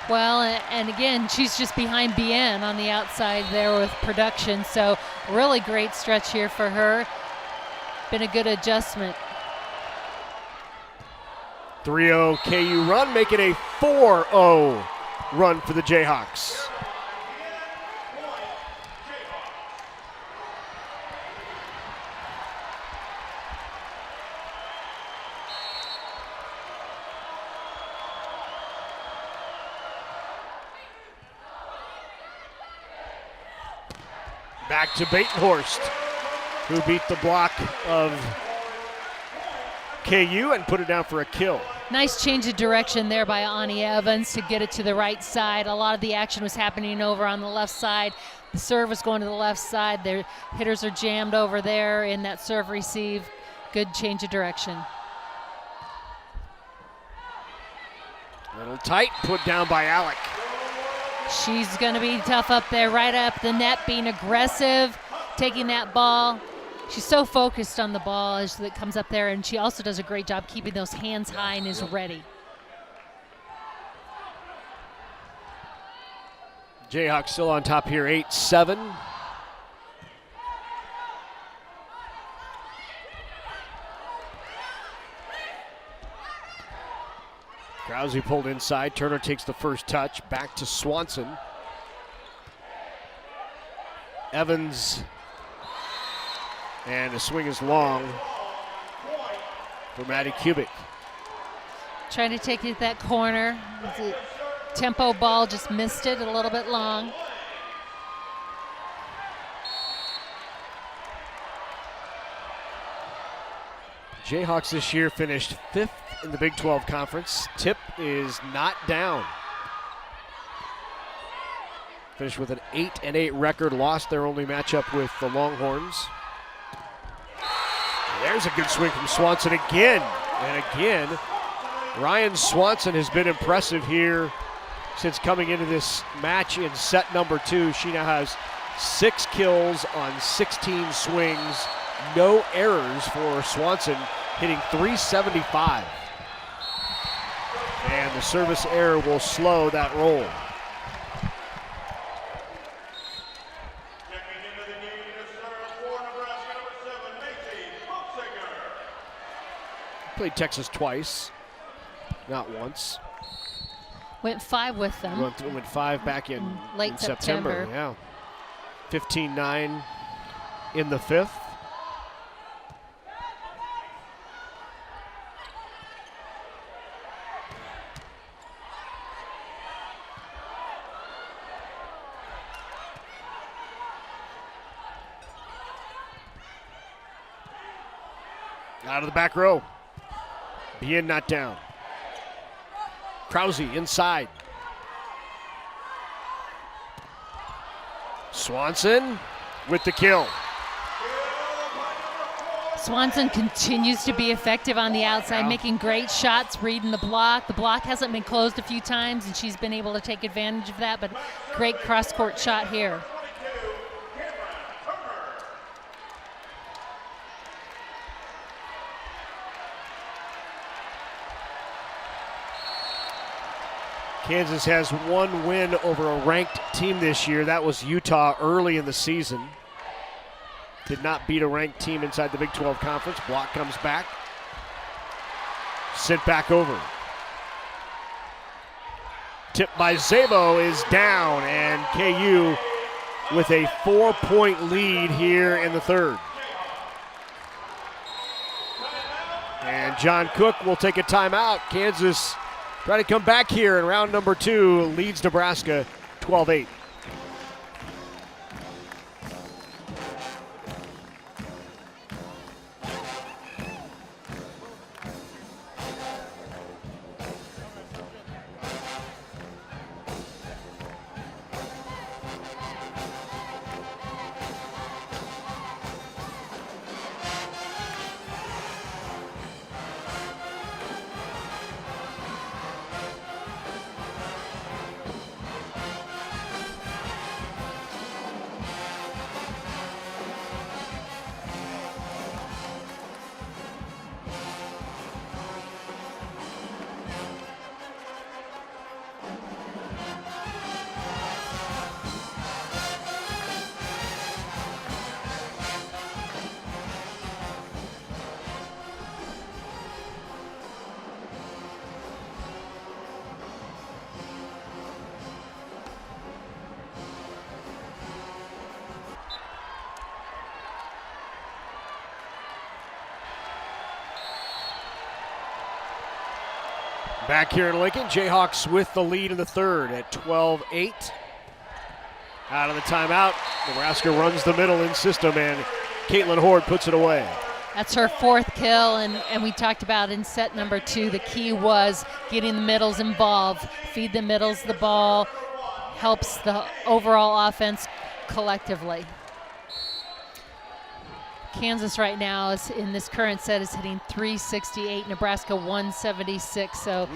Well, and again, she's just behind Bien on the outside there with production, so really great stretch here for her. Been a good adjustment. 3-0 KU run, make it a 4-0 run for the Jayhawks. Back to Batenhorst, who beat the block of KU and put it down for a kill. Nice change of direction there by Ani Evans to get it to the right side. A lot of the action was happening over on the left side. The serve was going to the left side. Their hitters are jammed over there in that serve receive. Good change of direction. A little tight, put down by Alec. She's going to be tough up there, right up the net, being aggressive, taking that ball. She's so focused on the ball as that comes up there, and she also does a great job keeping those hands high and is ready. Jayhawks still on top here, 8-7. Krause pulled inside. Turner takes the first touch. Back to Swanson. Evans. And the swing is long for Maddie Kubik. Trying to take it that corner. The tempo ball just missed it a little bit long. Jayhawks this year finished 5th in the Big 12 Conference. Tip is not down. Finished with an 8-8 record, lost their only matchup with the Longhorns. There's a good swing from Swanson again. And again, Ryan Swanson has been impressive here since coming into this match in set number 2. She now has 6 kills on 16 swings. No errors for Swanson, hitting .375. And the service error will slow that roll. Played Texas twice, not once. Went 5 with them. Went 5 back in late September. Yeah. 15-9 in the 5th. Out of the back row. Bien not down. Krause inside. Swanson with the kill. Swanson continues to be effective on the outside, making great shots, reading the block. The block hasn't been closed a few times, and she's been able to take advantage of that, but great cross-court shot here. Kansas has 1 win over a ranked team this year. That was Utah early in the season. Did not beat a ranked team inside the Big 12 Conference. Block comes back. Sent back over. Tip by Szabo is down, and KU with a 4-point lead here in the 3rd. And John Cook will take a timeout. Kansas trying to come back here in round number 2, leads Nebraska 12-8. Back here in Lincoln, Jayhawks with the lead in the third at 12-8. Out of the timeout, Nebraska runs the middle in system, and Caitlin Horde puts it away. That's her fourth kill, and we talked about in set number 2, the key was getting the middles involved. Feed the middles the ball, helps the overall offense collectively. Kansas right now is in this current set is hitting 368, Nebraska 176, so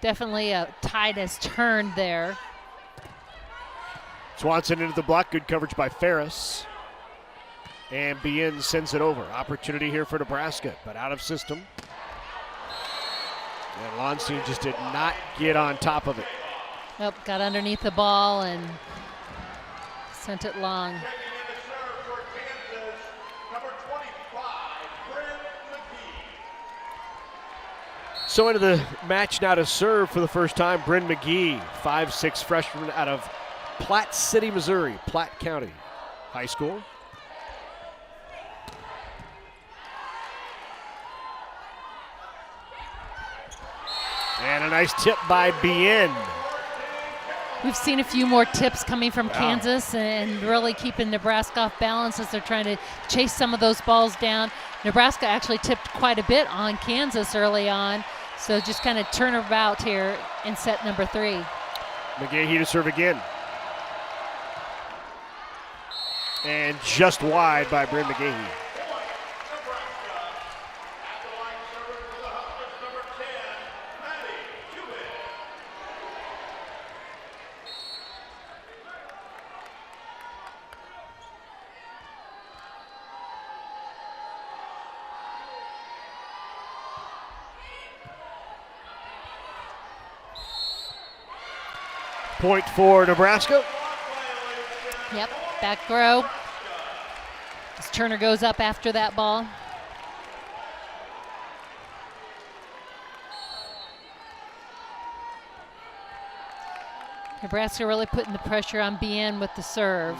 definitely a tide has turned there. Swanson into the block, good coverage by Ferris. And Bien sends it over. Opportunity here for Nebraska, but out of system. And Lonstein just did not get on top of it. Nope, got underneath the ball and sent it long. So into the match now to serve for the first time, Bryn McGee, 5'6" freshman out of Platte City, Missouri, Platte County High School. And a nice tip by Bien. We've seen a few more tips coming from Kansas and really keeping Nebraska off balance as they're trying to chase some of those balls down. Nebraska actually tipped quite a bit on Kansas early on, so just kind of turn about here in set number 3. McGahee to serve again. And just wide by Bryn McGahee. Point for Nebraska. Yep, back row. As Turner goes up after that ball. Nebraska really putting the pressure on Bien with the serve.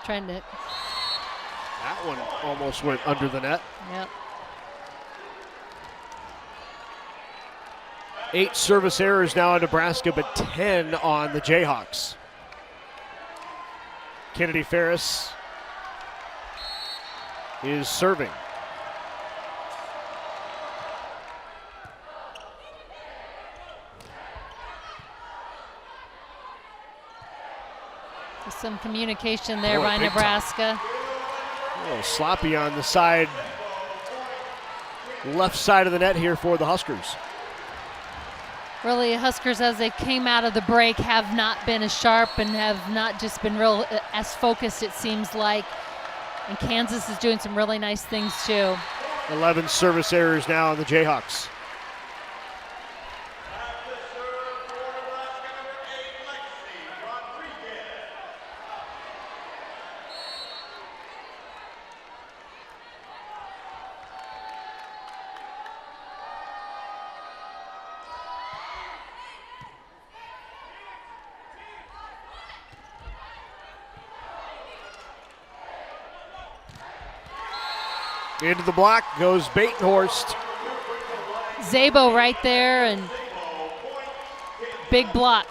Trying to. That one almost went under the net. Yep. 8 service errors now on Nebraska, but 10 on the Jayhawks. Kennedy Ferris is serving. Some communication there by Nebraska. A little sloppy on the side, left side of the net here for the Huskers. Really, Huskers, as they came out of the break, have not been as sharp and have not just been real as focused, it seems like. And Kansas is doing some really nice things too. 11 service errors now on the Jayhawks. Into the block goes Batenhorst. Zabo right there, and big block.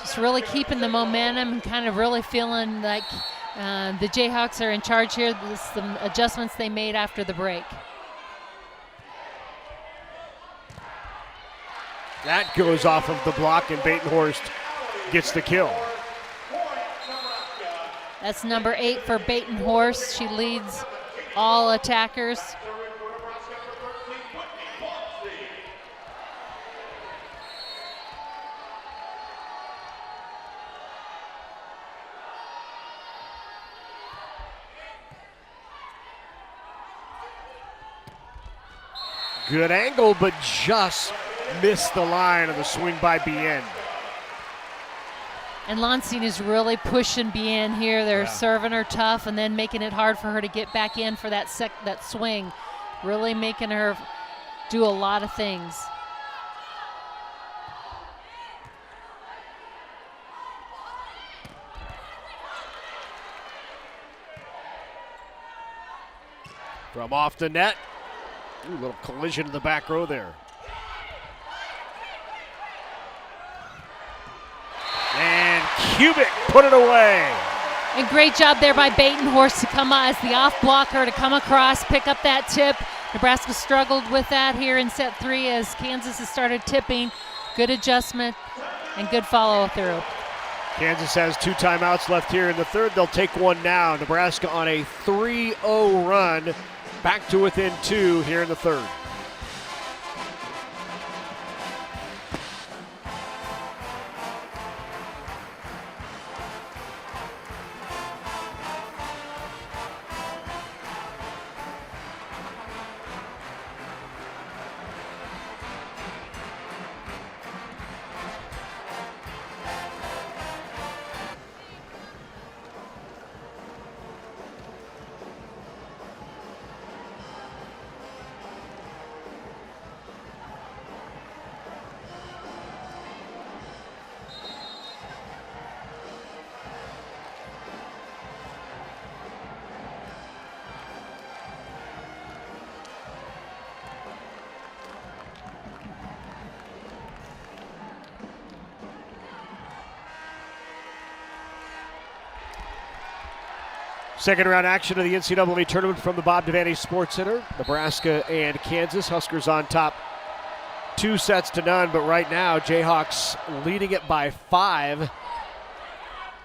Just really keeping the momentum and kind of really feeling like the Jayhawks are in charge here. There's some adjustments they made after the break. That goes off of the block, and Batenhorst gets the kill. That's number 8 for Batenhorst. She leads all attackers. Good angle, but just missed the line of the swing by Bien. And Lonstein is really pushing Bien here. They're serving her tough and then making it hard for her to get back in for that swing. Really making her do a lot of things. From off the net, Ooh, little collision in the back row there. And Kubik put it away. And great job there by Batenhorst to come as the off blocker to come across, pick up that tip. Nebraska struggled with that here in set 3 as Kansas has started tipping. Good adjustment and good follow through. Kansas has 2 timeouts left here in the third. They'll take one now. Nebraska on a 3-0 run, back to within 2 here in the third. Second round action of the NCAA tournament from the Bob Devaney Sports Center. Nebraska and Kansas. Huskers on top 2-0, but right now Jayhawks leading it by 5.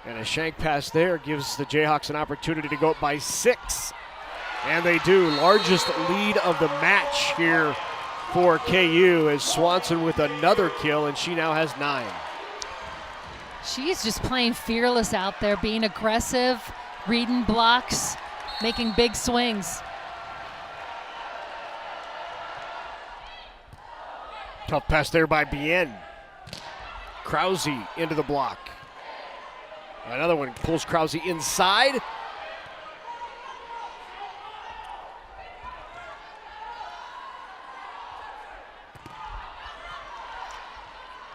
And a shank pass there gives the Jayhawks an opportunity to go up by 6. And they do. Largest lead of the match here for KU as Swanson with another kill, and she now has 9. She's just playing fearless out there, being aggressive, reading blocks, making big swings. Tough pass there by Bien. Krause into the block. Another one pulls Krause inside.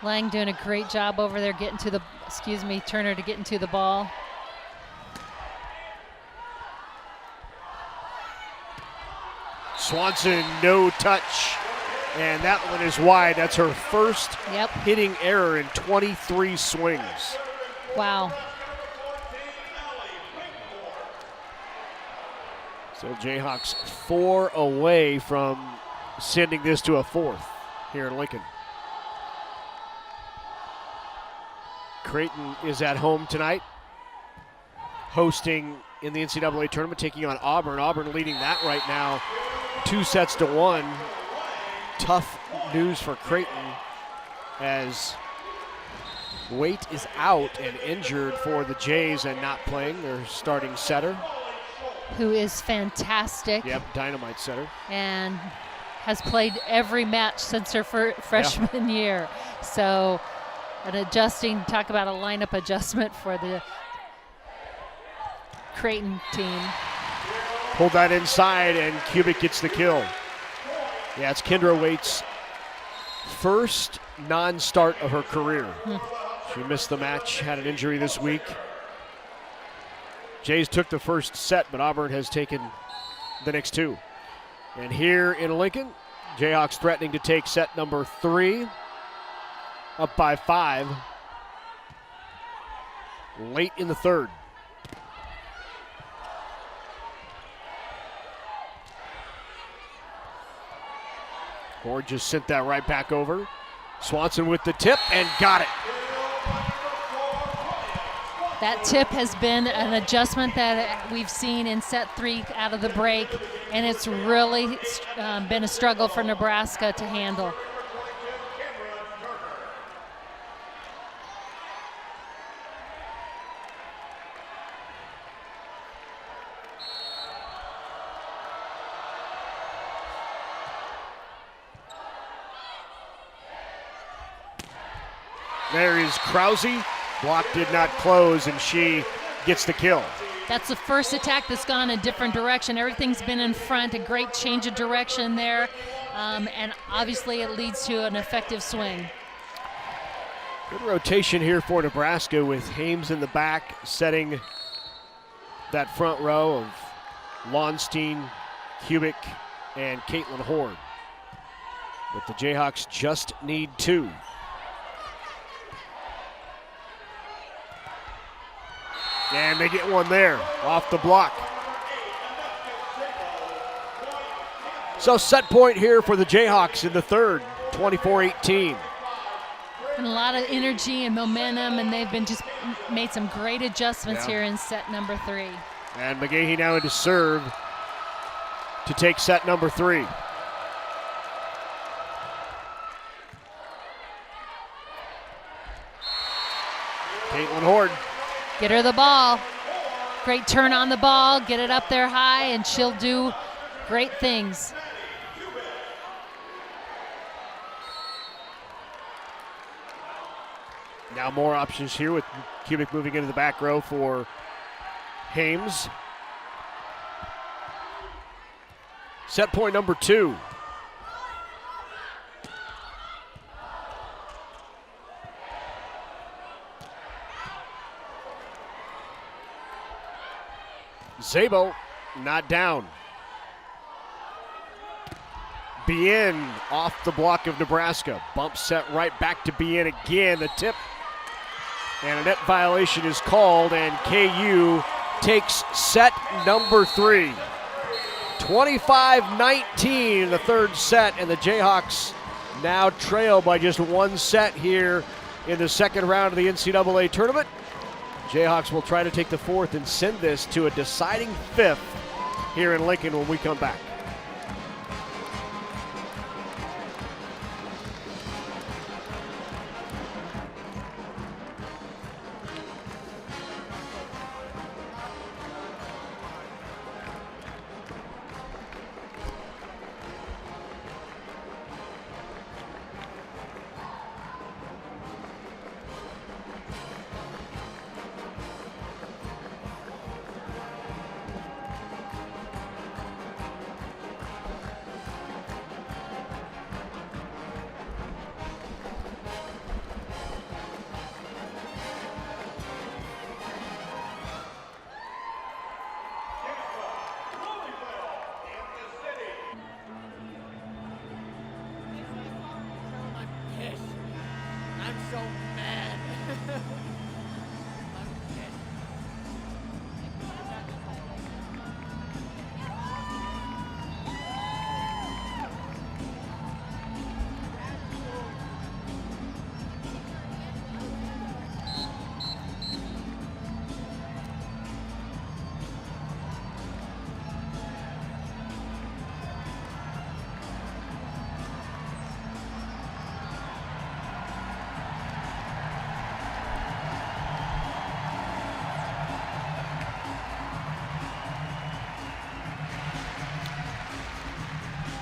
Lang doing a great job over there getting to the, Turner to get into the ball. Swanson, no touch, and that one is wide. That's her first hitting error in 23 swings. Wow. So Jayhawks 4 away from sending this to a 4th here in Lincoln. Creighton is at home tonight, hosting in the NCAA tournament, taking on Auburn. Auburn leading that right now 2-1. Tough news for Creighton as Waite is out and injured for the Jays and not playing. Their starting setter. Who is fantastic. Yep, dynamite setter. And has played every match since her freshman year. So talk about a lineup adjustment for the Creighton team. Pulled that inside, and Kubik gets the kill. Yeah, it's Kendra Waite's first non-start of her career. She missed the match, had an injury this week. Jays took the first set, but Auburn has taken the next 2. And here in Lincoln, Jayhawks threatening to take set number 3, up by 5, late in the third. Ford just sent that right back over. Swanson with the tip and got it. That tip has been an adjustment that we've seen in set 3 out of the break, and it's really been a struggle for Nebraska to handle. There is Krause. Block did not close, and she gets the kill. That's the first attack that's gone a different direction. Everything's been in front, a great change of direction there, and obviously it leads to an effective swing. Good rotation here for Nebraska with Hames in the back, setting that front row of Launstein, Kubik, and Caitlin Horde. But the Jayhawks just need 2. And they get one there off the block. So set point here for the Jayhawks in the third, 24-18. And a lot of energy and momentum, and they've been just made some great adjustments here in set number 3. And McGahee now into serve to take set number 3. Caitlin Horde. Get her the ball. Great turn on the ball, get it up there high, and she'll do great things. Now more options here with Kubik moving into the back row for Hames. Set point number 2. Szabo not down. Bien off the block of Nebraska. Bump set right back to Bien again. The tip and a net violation is called, and KU takes set number 3. 25-19 in the third set, and the Jayhawks now trail by just 1 set here in the second round of the NCAA tournament. Jayhawks will try to take the 4th and send this to a deciding 5th here in Lincoln when we come back. I'm so mad.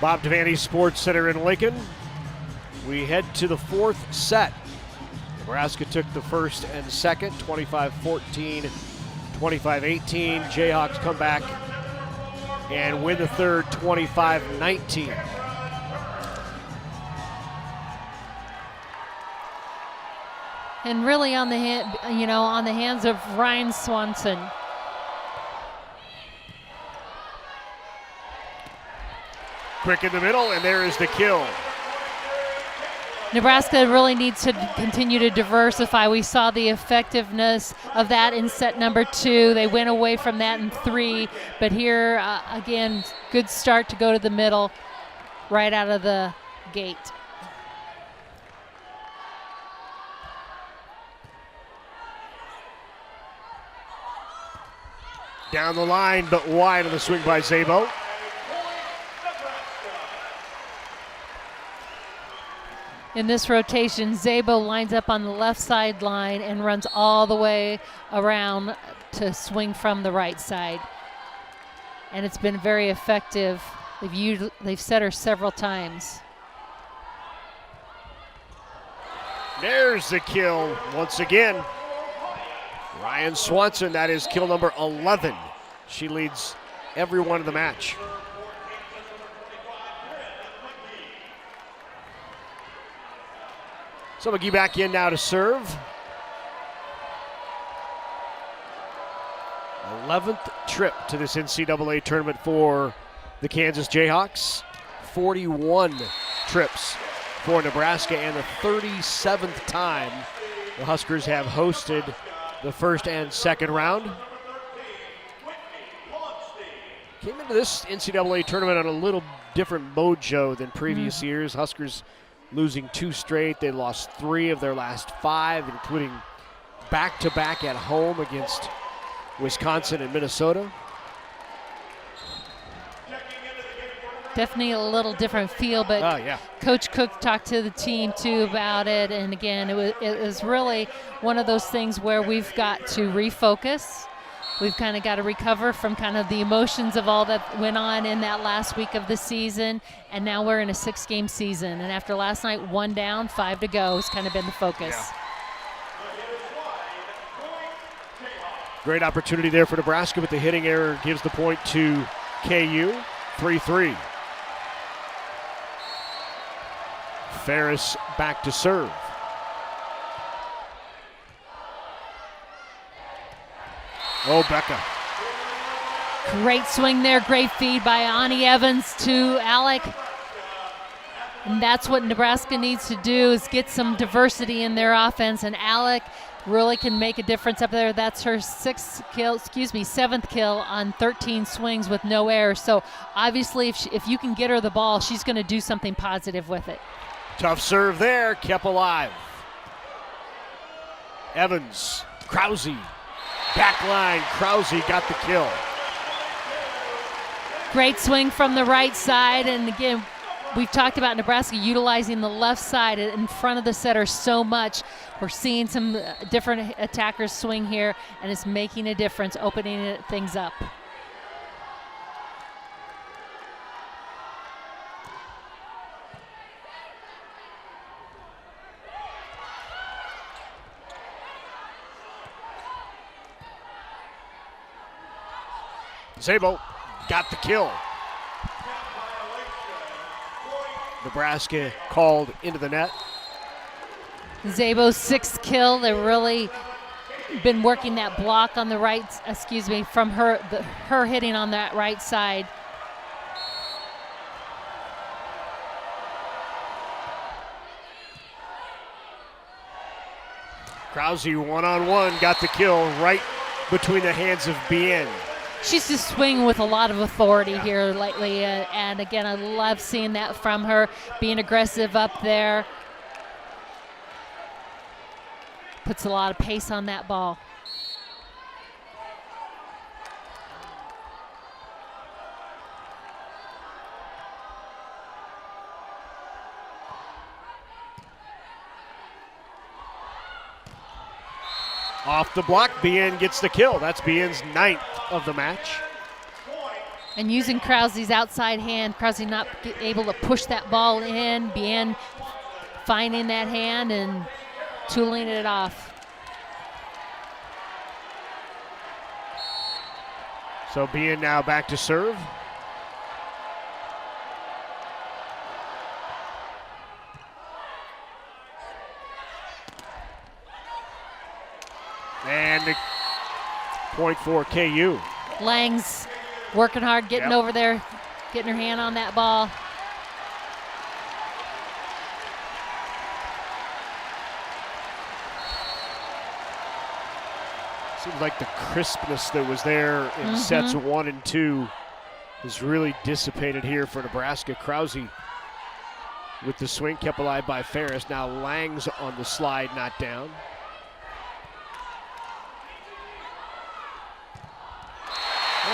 Bob Devaney Sports Center in Lincoln. We head to the 4th set. Nebraska took the first and second, 25-14, 25-18. Jayhawks come back and win the third, 25-19. And really on the on the hands of Ryan Swanson. Quick in the middle, and there is the kill. Nebraska really needs to continue to diversify. We saw the effectiveness of that in set number 2. They went away from that in 3, but here, again, good start to go to the middle right out of the gate. Down the line, but wide on the swing by Szabo. In this rotation, Szabo lines up on the left sideline and runs all the way around to swing from the right side. And it's been very effective. They've set her several times. There's the kill once again. Ryan Swanson, that is kill number 11. She leads everyone in the match. So McGee back in now to serve. 11th trip to this NCAA tournament for the Kansas Jayhawks. 41 trips for Nebraska, and the 37th time the Huskers have hosted the first and second round. Came into this NCAA tournament on a little different mojo than previous years. Huskers losing 2 straight. They lost 3 of their last 5, including back-to-back at home against Wisconsin and Minnesota. Definitely a little different feel, but Coach Cook talked to the team too about it. And again, it was really one of those things where we've got to refocus. We've kind of got to recover from kind of the emotions of all that went on in that last week of the season. And now we're in a 6-game season. And after last night, 1 down, 5 to go has kind of been the focus. Yeah. Great opportunity there for Nebraska, but the hitting error gives the point to KU. 3-3. Ferris back to serve. Oh, Becca. Great swing there, great feed by Ani Evans to Alec. And that's what Nebraska needs to do, is get some diversity in their offense, and Alec really can make a difference up there. That's her 7th kill on 13 swings with no error. So obviously if you can get her the ball, she's going to do something positive with it. Tough serve there, kept alive. Evans, Krause, back line, Krause got the kill. Great swing from the right side, and again, we've talked about Nebraska utilizing the left side in front of the setter so much. We're seeing some different attackers swing here, and it's making a difference, opening things up. Szabo got the kill. Nebraska called into the net. Szabo's 6th kill. They've really been working that block on the right, from her hitting on that right side. Krause one-on-one, got the kill right between the hands of Bien. She's just swinging with a lot of authority here lately, and again, I love seeing that from her, being aggressive up there. Puts a lot of pace on that ball. Off the block, Bien gets the kill. That's Bien's 9th of the match. And using Krause's outside hand, Krause not able to push that ball in, Bien finding that hand and tooling it off. So Bien now back to serve. And the point for KU. Lang's working hard, getting over there, getting her hand on that ball. Seems like the crispness that was there in sets 1 and 2 is really dissipated here for Nebraska. Krause with the swing, kept alive by Ferris. Now Lang's on the slide, not down.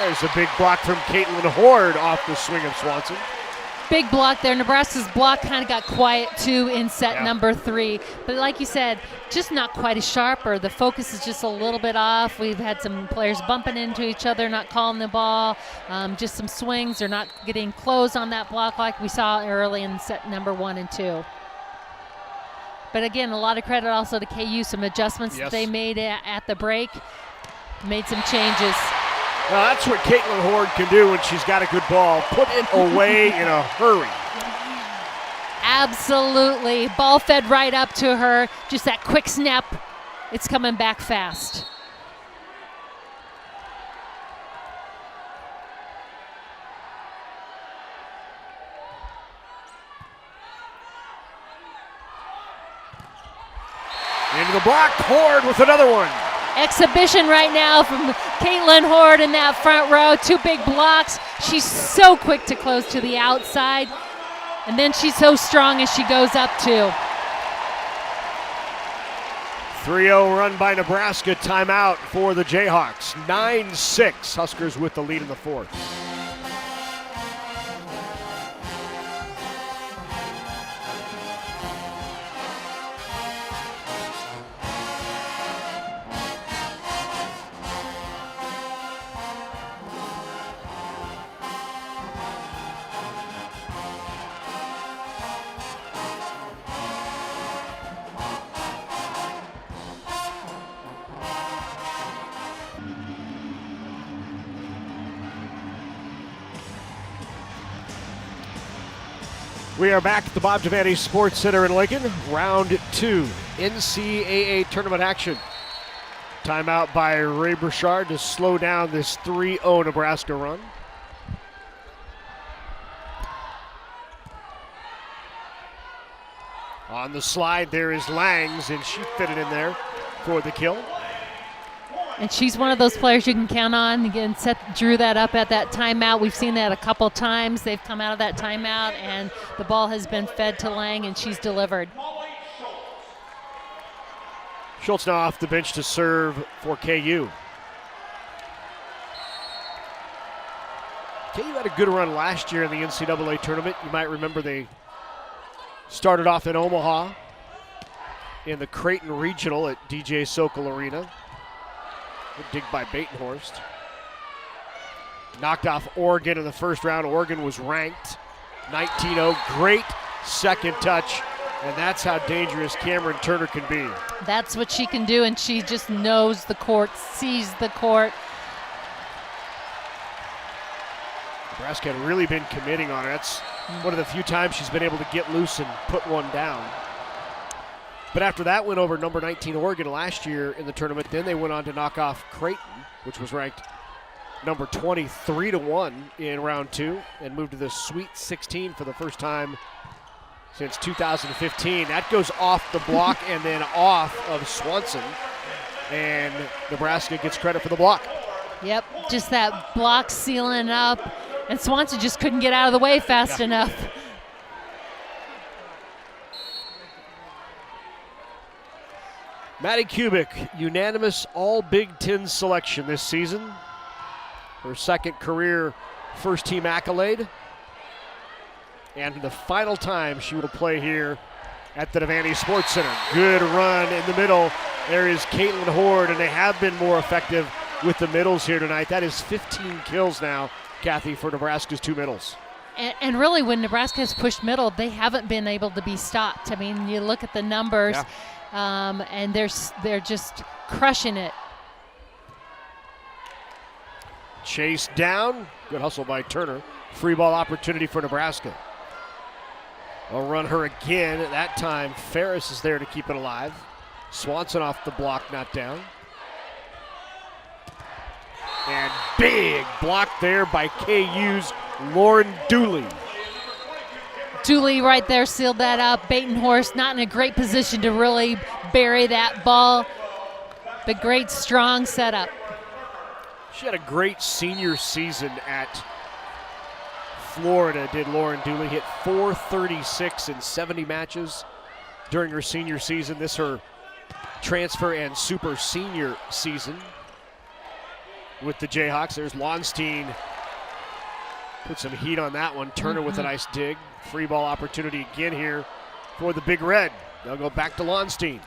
There's a big block from Caitlin Horde off the swing of Swanson. Big block there. Nebraska's block kind of got quiet too in set number 3. But like you said, just not quite as sharp, or the focus is just a little bit off. We've had some players bumping into each other, not calling the ball. Just some swings. They're not getting close on that block like we saw early in set number 1 and 2. But again, a lot of credit also to KU. Some adjustments that they made at the break. Made some changes. Well, that's what Caitlin Horde can do when she's got a good ball. Put it away in a hurry. Absolutely. Ball fed right up to her. Just that quick snap. It's coming back fast. into the block. Horde with another one. Exhibition right now from Caitlin Horde in that front row. 2 big blocks. She's so quick to close to the outside. And then she's so strong as she goes up too. 3-0 run by Nebraska. Timeout for the Jayhawks. 9-6. Huskers with the lead in the fourth. We are back at the Bob Devaney Sports Center in Lincoln. Round 2, NCAA tournament action. Timeout by Ray Burchard to slow down this 3-0 Nebraska run. On the slide there is Langs, and she fit it in there for the kill. And she's one of those players you can count on. Again, drew that up at that timeout. We've seen that a couple times. They've come out of that timeout, and the ball has been fed to Lang, and she's delivered. Schultz now off the bench to serve for KU. KU had a good run last year in the NCAA tournament. You might remember they started off in Omaha in the Creighton Regional at DJ Sokol Arena. Good dig by Batenhorst. Knocked off Oregon in the first round. Oregon was ranked 19-0. Great second touch, and that's how dangerous Cameron Turner can be. That's what she can do, and she just knows the court, sees the court. Nebraska had really been committing on her. That's one of the few times she's been able to get loose and put one down. But after that win over number 19 Oregon last year in the tournament, then they went on to knock off Creighton, which was ranked number 23-1 in round 2, and moved to the Sweet 16 for the first time since 2015. That goes off the block and then off of Swanson, and Nebraska gets credit for the block. Yep, just that block sealing up, and Swanson just couldn't get out of the way fast enough. Maddie Kubik, unanimous All Big Ten selection this season. Her second career first-team accolade. And the final time she will play here at the Devaney Sports Center. Good run in the middle. There is Caitlin Horde, and they have been more effective with the middles here tonight. That is 15 kills now, Kathy, for Nebraska's 2 middles. And really, when Nebraska has pushed middle, they haven't been able to be stopped. I mean, you look at the numbers. Yeah. And they're just crushing it. Chase down. Good hustle by Turner. Free ball opportunity for Nebraska. They'll run her again. That time, Ferris is there to keep it alive. Swanson off the block, not down. And big block there by KU's Lauren Dooley. Dooley right there sealed that up. Batenhorst not in a great position to really bury that ball, but great strong setup. She had a great senior season at Florida, did Lauren Dooley. Hit .436 in 70 matches during her senior season. This her transfer and super senior season with the Jayhawks. There's Lonstein. Put some heat on that one. Turner with a nice dig. Free ball opportunity again here for the Big Red. They'll go back to Lonstein.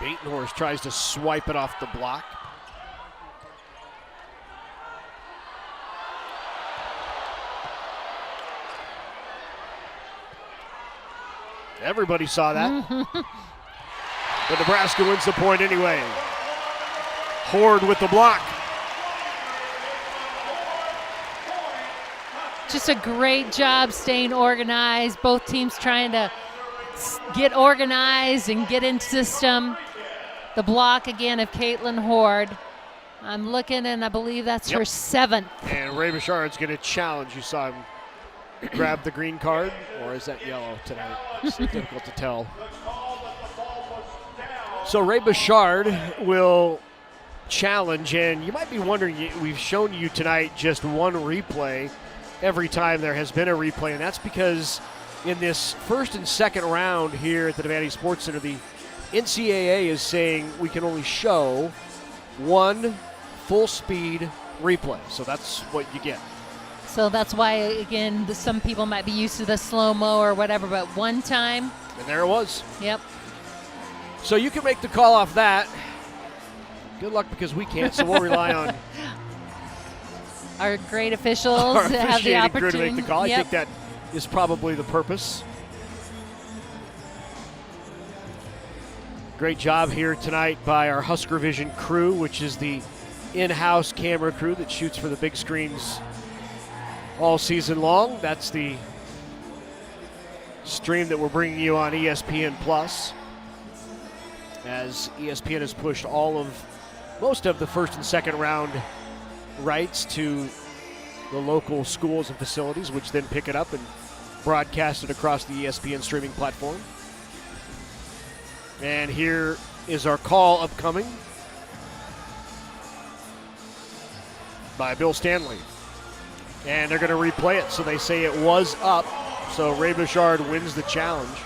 Batenhorst tries to swipe it off the block. Everybody saw that. But Nebraska wins the point anyway. Horde with the block. Just a great job staying organized. Both teams trying to get organized and get in system. The block again of Caitlin Horde. I'm looking, and I believe that's Yep. her 7th. And Ray Bouchard's going to challenge. You saw him grab the green card, or is that yellow tonight? It's difficult to tell. So Ray Bouchard will challenge, and you might be wondering, we've shown you tonight just one replay every time there has been a replay, and that's because in this first and second round here at the Devaney Sports Center, the NCAA is saying we can only show one full-speed replay. So that's what you get. So that's why, again, some people might be used to the slow-mo or whatever, but one time. And there it was. Yep. So you can make the call off that. Good luck, because we can't, so we'll rely on Our great officials our have the officiating crew opportunity. to make the call. I Yep. think that is probably the purpose. Great job here tonight by our Husker Vision crew, which is the in-house camera crew that shoots for the big screens all season long. That's the stream that we're bringing you on ESPN Plus, as ESPN has pushed most of the first and second round rights to the local schools and facilities, which then pick it up and broadcast it across the ESPN streaming platform. And here is our call upcoming by Bill Stanley. And they're going to replay it, so they say it was up. So Ray Bouchard wins the challenge.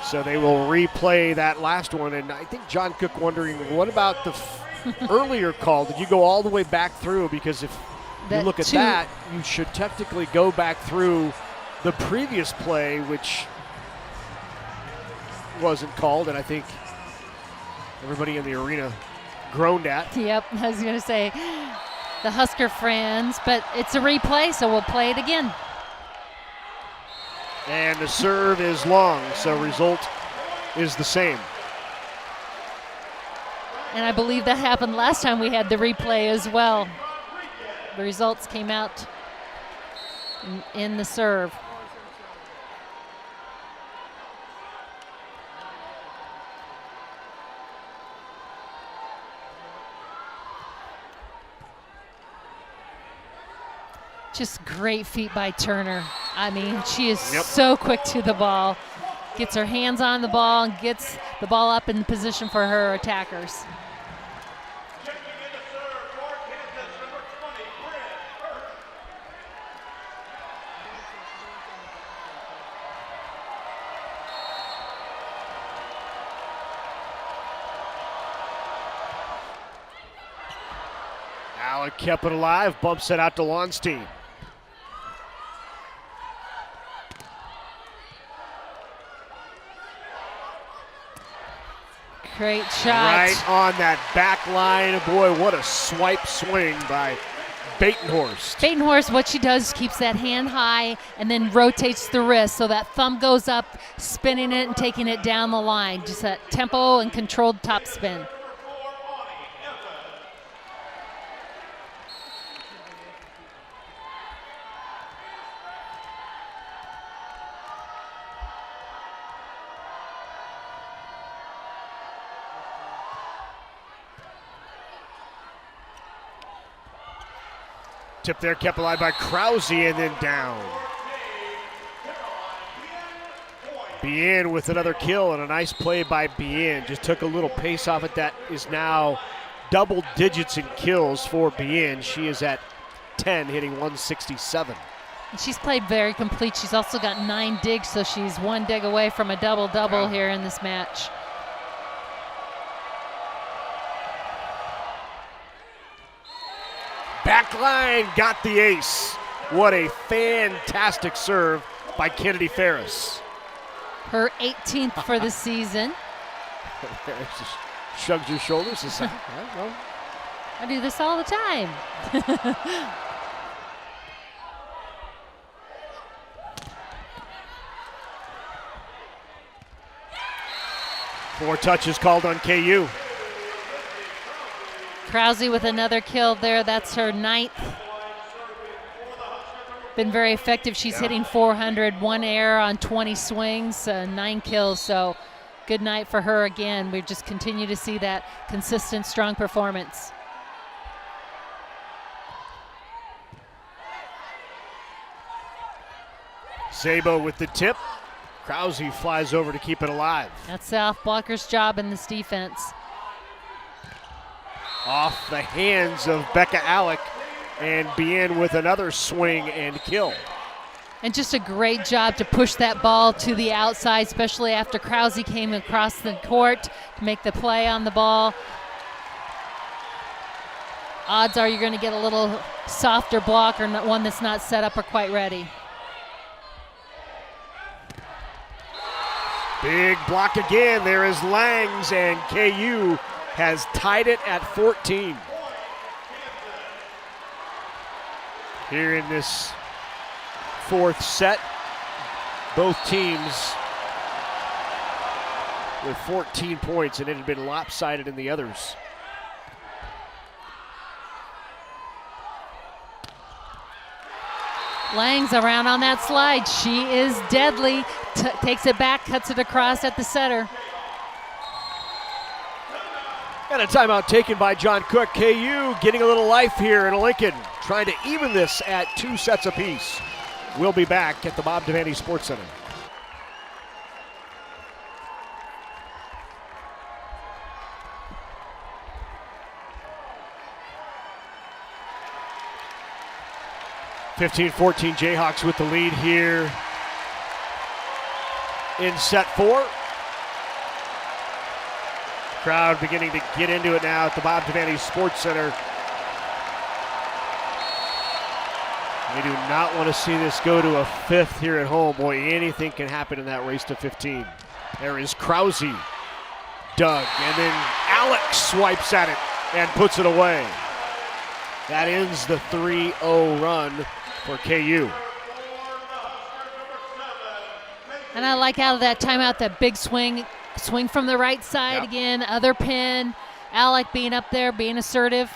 So they will replay that last one. And I think John Cook wondering, what about the earlier call? Did you go all the way back through? Because if you look at that, you should technically go back through the previous play, which wasn't called, and I think everybody in the arena groaned at. Yep, I was going to say the Husker fans, but it's a replay, so we'll play it again. And the serve is long, so result is the same. And I believe that happened last time we had the replay as well. The results came out in the serve. Just great feet by Turner. I mean, she is so quick to the ball. Gets her hands on the ball and gets the ball up in position for her attackers. Alec kept it alive, bumps it out to Lonstein. Great shot. Right on that back line. Boy, what a swipe swing by Batenhorst. Batenhorst, what she does, keeps that hand high and then rotates the wrist so that thumb goes up, spinning it and taking it down the line. Just that tempo and controlled top spin. Tip there, kept alive by Krause, and then down. Bien with another kill, and a nice play by Bien. Just took a little pace off it. That is now double digits in kills for Bien. She is at 10, hitting 167. And she's played very complete. She's also got 9 digs, so she's 1 dig away from a double-double here in this match. Backline got the ace. What a fantastic serve by Kennedy Ferris. Her 18th for the season. Ferris just shrugs her shoulders and says, well. I do this all the time. 4 touches called on KU. Krause with another kill there. That's her 9th. Been very effective. She's hitting 400, 1 error on 20 swings, 9 kills. So good night for her again. We just continue to see that consistent, strong performance. Szabo with the tip. Krause flies over to keep it alive. That's the off blocker's job in this defense. Off the hands of Becca Alec, and Bien with another swing and kill. And just a great job to push that ball to the outside, especially after Krause came across the court to make the play on the ball. Odds are you're going to get a little softer block or one that's not set up or quite ready. Big block again. There is Langs, and KU has tied it at 14. Here in this fourth set, both teams with 14 points, and it had been lopsided in the others. Langs around on that slide. She is deadly. Takes it back, cuts it across at the setter. And a timeout taken by John Cook. KU getting a little life here in Lincoln, trying to even this at 2 sets apiece. We'll be back at the Bob Devaney Sports Center. (15-14) Jayhawks with the lead here in set 4. Crowd beginning to get into it now at the Bob Devaney Sports Center. They do not want to see this go to a 5th here at home. Boy, anything can happen in that race to 15. There is Krause, Doug, and then Alex swipes at it and puts it away. That ends the 3-0 run for KU. And I like out of that timeout that big swing from the right side again, other pin. Alec being up there, being assertive.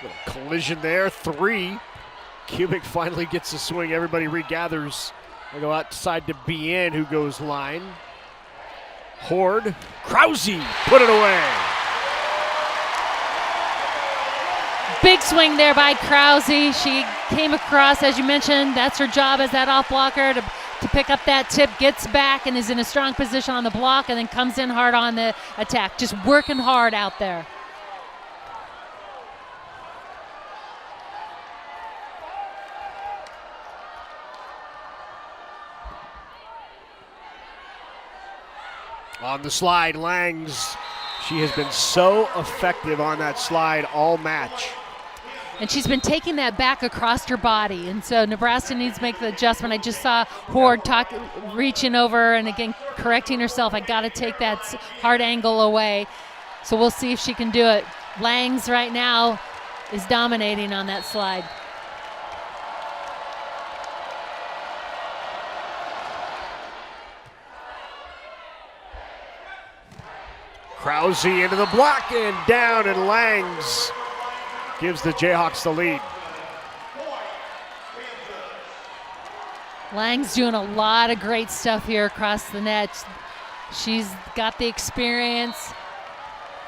Little collision there, 3. Kubik finally gets the swing. Everybody regathers. They go outside to Bien, who goes line. Horde, Krause, put it away. Big swing there by Krause. She came across, as you mentioned, that's her job as that off blocker to pick up that tip, gets back and is in a strong position on the block and then comes in hard on the attack. Just working hard out there. On the slide, Langs. She has been so effective on that slide all match. And she's been taking that back across her body. And so Nebraska needs to make the adjustment. I just saw Horde reaching over and again correcting herself. I got to take that hard angle away. So we'll see if she can do it. Langs right now is dominating on that slide. Krause into the block and down, and Langs gives the Jayhawks the lead. Lang's doing a lot of great stuff here across the net. She's got the experience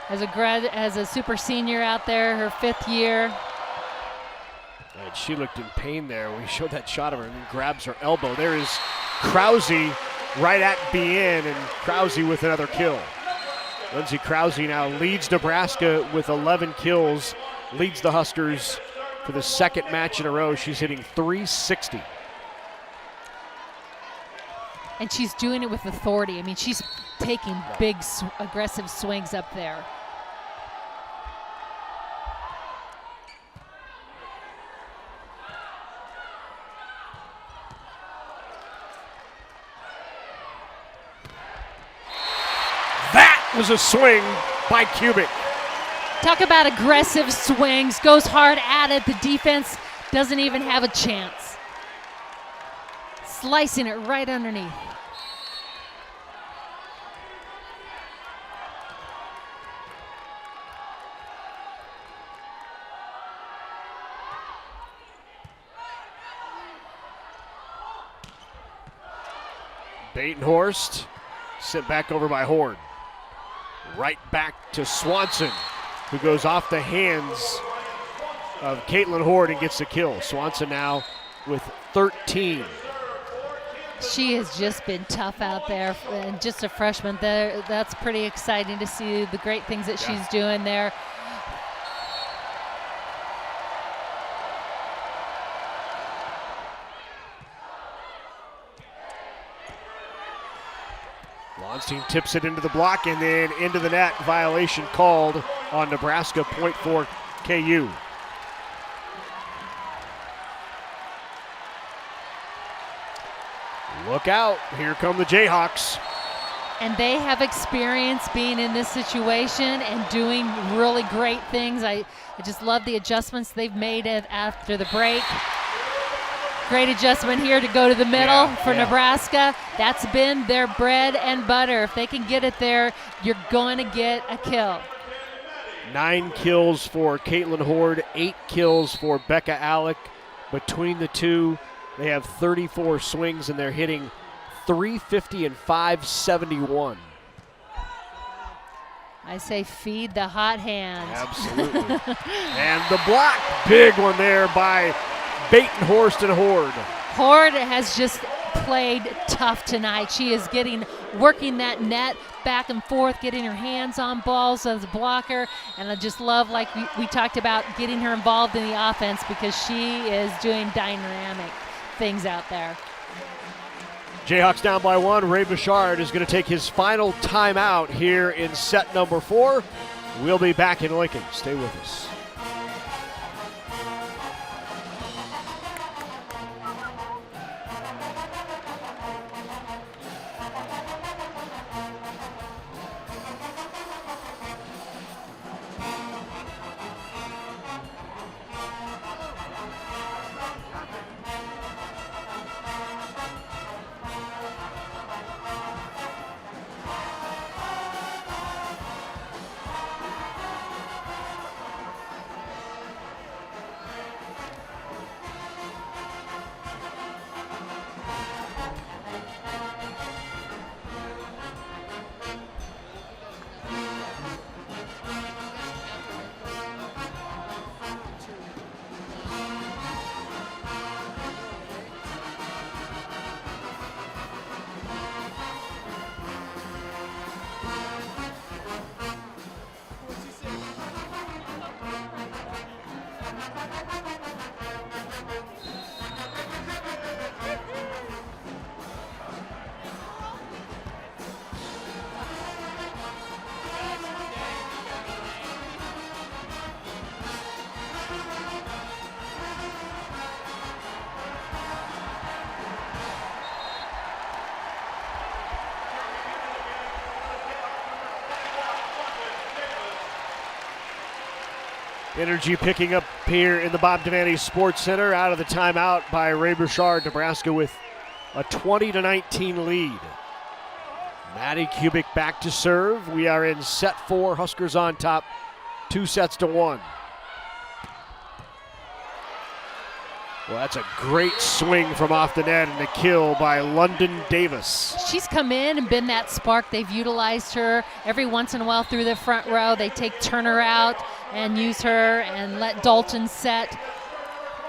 as a super senior out there, her 5th year. And she looked in pain there. We showed that shot of her and then grabs her elbow. There is Krause right at Bien, and Krause with another kill. Lindsey Krause now leads Nebraska with 11 kills, leads the Huskers for the 2nd match in a row. She's hitting .360. And she's doing it with authority. I mean, she's taking big, aggressive swings up there. Was a swing by Kubik. Talk about aggressive swings, goes hard at it. The defense doesn't even have a chance. Slicing it right underneath. Batenhorst sent back over by Horde. Right back to Swanson, who goes off the hands of Caitlin Horde and gets the kill. Swanson now with 13. She has just been tough out there, and just a freshman there. That's pretty exciting to see the great things that she's doing there. Lonstein tips it into the block and then into the net. Violation called on Nebraska, point for KU. Look out, here come the Jayhawks. And they have experience being in this situation and doing really great things. I just love the adjustments they've made after the break. Great adjustment here to go to the middle for Nebraska. That's been their bread and butter. If they can get it there, you're going to get a kill. 9 kills for Caitlin Horde, 8 kills for Becca Alec. Between the two, they have 34 swings and they're hitting 350 and 571. I say feed the hot hand. Absolutely. And the block, big one there by Batenhorst and Horde. Horde has just played tough tonight. She is working that net back and forth, getting her hands on balls as a blocker, and I just love, like we talked about, getting her involved in the offense because she is doing dynamic things out there. Jayhawks down by 1. Ray Bouchard is going to take his final timeout here in set number 4. We'll be back in Lincoln. Stay with us. Energy picking up here in the Bob Devaney Sports Center out of the timeout by Ray Bouchard. Nebraska with a 20-19 lead. Maddie Kubik back to serve. We are in set 4. Huskers on top, 2-1. Well, that's a great swing from off the net and a kill by London Davis. She's come in and been that spark. They've utilized her every once in a while through the front row. They take Turner out and use her and let Dalton set.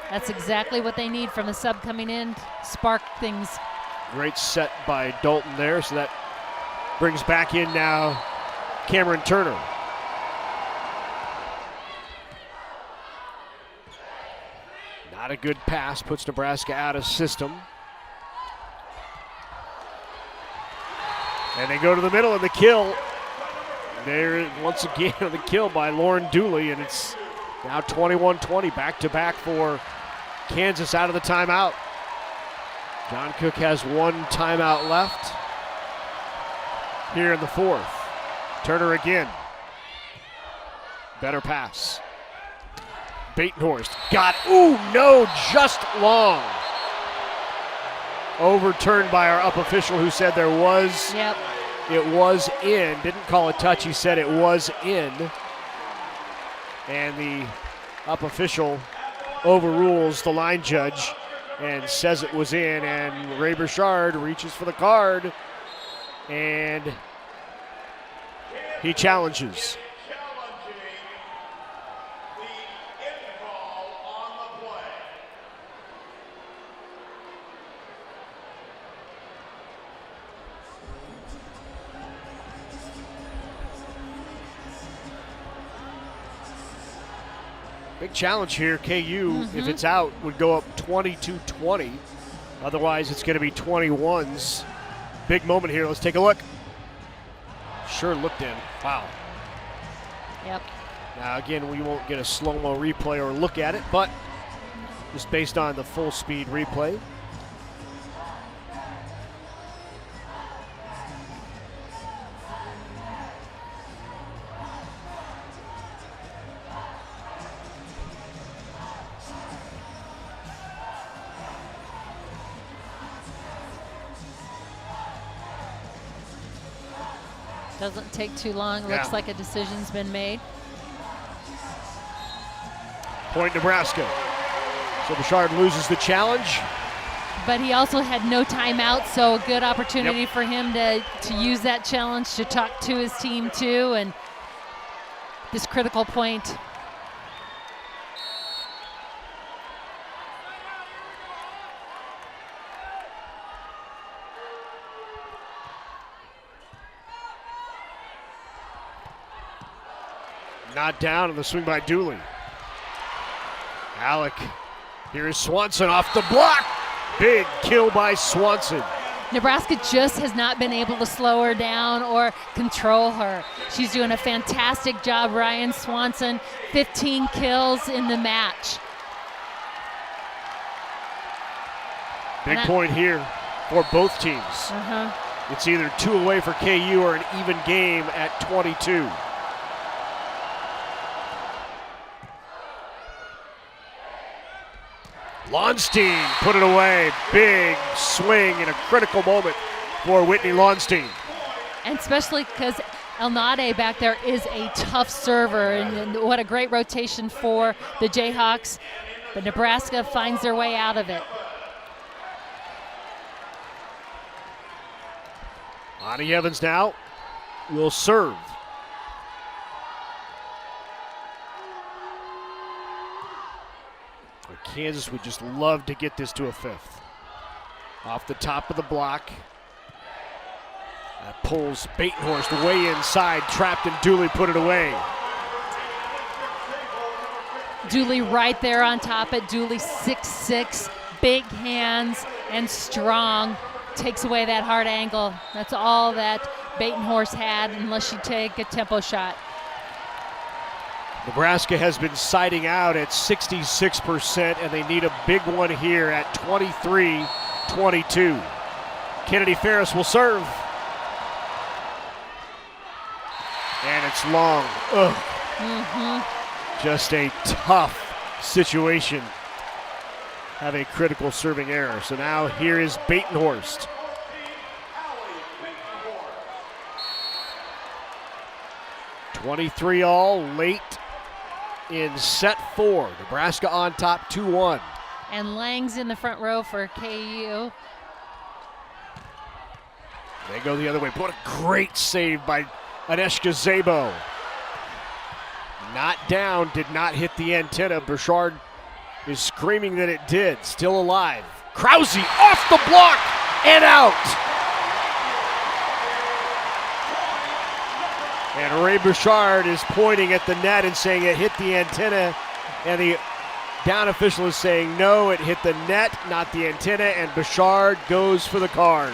That's exactly what they need from the sub coming in. Spark things. Great set by Dalton there, so that brings back in now Cameron Turner. Not a good pass, puts Nebraska out of system. And they go to the middle and the kill. There once again the kill by Lauren Dooley, and it's now 21-20, back-to-back for Kansas out of the timeout. John Cook has 1 timeout left here in the 4th. Turner again. Better pass. Batenhorst got, ooh, no, just long. Overturned by our up official who said there was, it was in. Didn't call a touch, he said it was in. And the up official overrules the line judge and says it was in, and Ray Burchard reaches for the card, and he challenges. Big challenge here. KU, if it's out, would go up 22-20. Otherwise, it's going to be 21s. Big moment here. Let's take a look. Sure looked in. Wow. Yep. Now, again, we won't get a slow-mo replay or look at it, but just based on the full-speed replay. Doesn't take too long. Looks like a decision's been made. Point Nebraska. So Burchard loses the challenge. But he also had no timeout, so a good opportunity for him to use that challenge to talk to his team too, and this critical point. Not down on the swing by Dooley. Alec. Here is Swanson off the block. Big kill by Swanson. Nebraska just has not been able to slow her down or control her. She's doing a fantastic job. Ryan Swanson, 15 kills in the match. Big point here for both teams. It's either 2 away for KU or an even game at 22. Lonstein put it away. Big swing in a critical moment for Whitney Lonstein. And especially because Elnade back there is a tough server, and what a great rotation for the Jayhawks. But Nebraska finds their way out of it. Lonnie Evans now will serve. Kansas would just love to get this to a 5th. Off the top of the block. That pulls Batenhorst way inside, trapped, and Dooley put it away. Dooley right there on top at Dooley, 6'6", big hands and strong. Takes away that hard angle. That's all that Batenhorst had, unless you take a tempo shot. Nebraska has been siding out at 66%, and they need a big one here at 23-22. Kennedy Ferris will serve. And it's long. Just a tough situation. Have a critical serving error. So now here is Batenhorst. .23 all late in set 4. Nebraska on top 2-1. And Lang's in the front row for KU. They go the other way. What a great save by Aneshka Szabo. Not down, did not hit the antenna. Burchard is screaming that it did. Still alive. Krause off the block and out. And Ray Burchard is pointing at the net and saying it hit the antenna. And the down official is saying no, it hit the net, not the antenna. And Burchard goes for the card.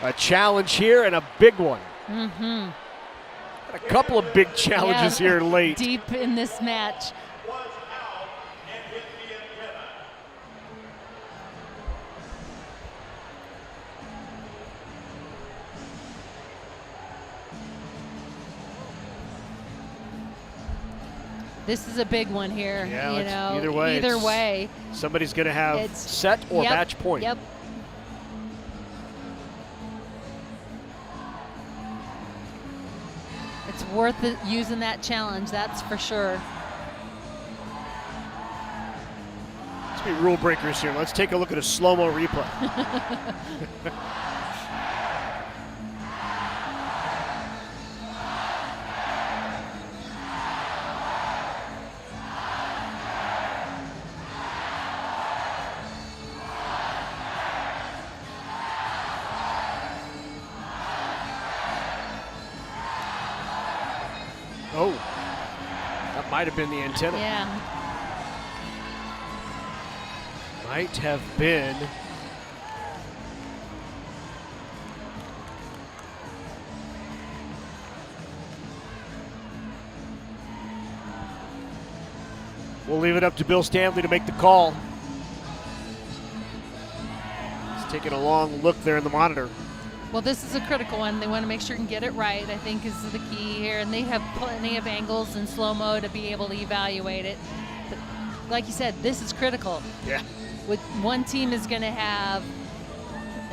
A challenge here and a big one. A couple of big challenges here late. Deep in this match. This is a big one here. Yeah, you know, either way. Either way. Somebody's going to have It's- set or Yep, match point. Yep. It's worth it using that challenge, that's for sure. Let's be rule breakers here. Let's take a look at a slow-mo replay. Oh, that might have been the antenna. Yeah. Might have been. We'll leave it up to Bill Stanley to make the call. He's taking a long look there in the monitor. Well, this is a critical one. They want to make sure and get it right, I think, is the key here. And they have plenty of angles and slow-mo to be able to evaluate it. But like you said, this is critical. Yeah. With one team is going to have,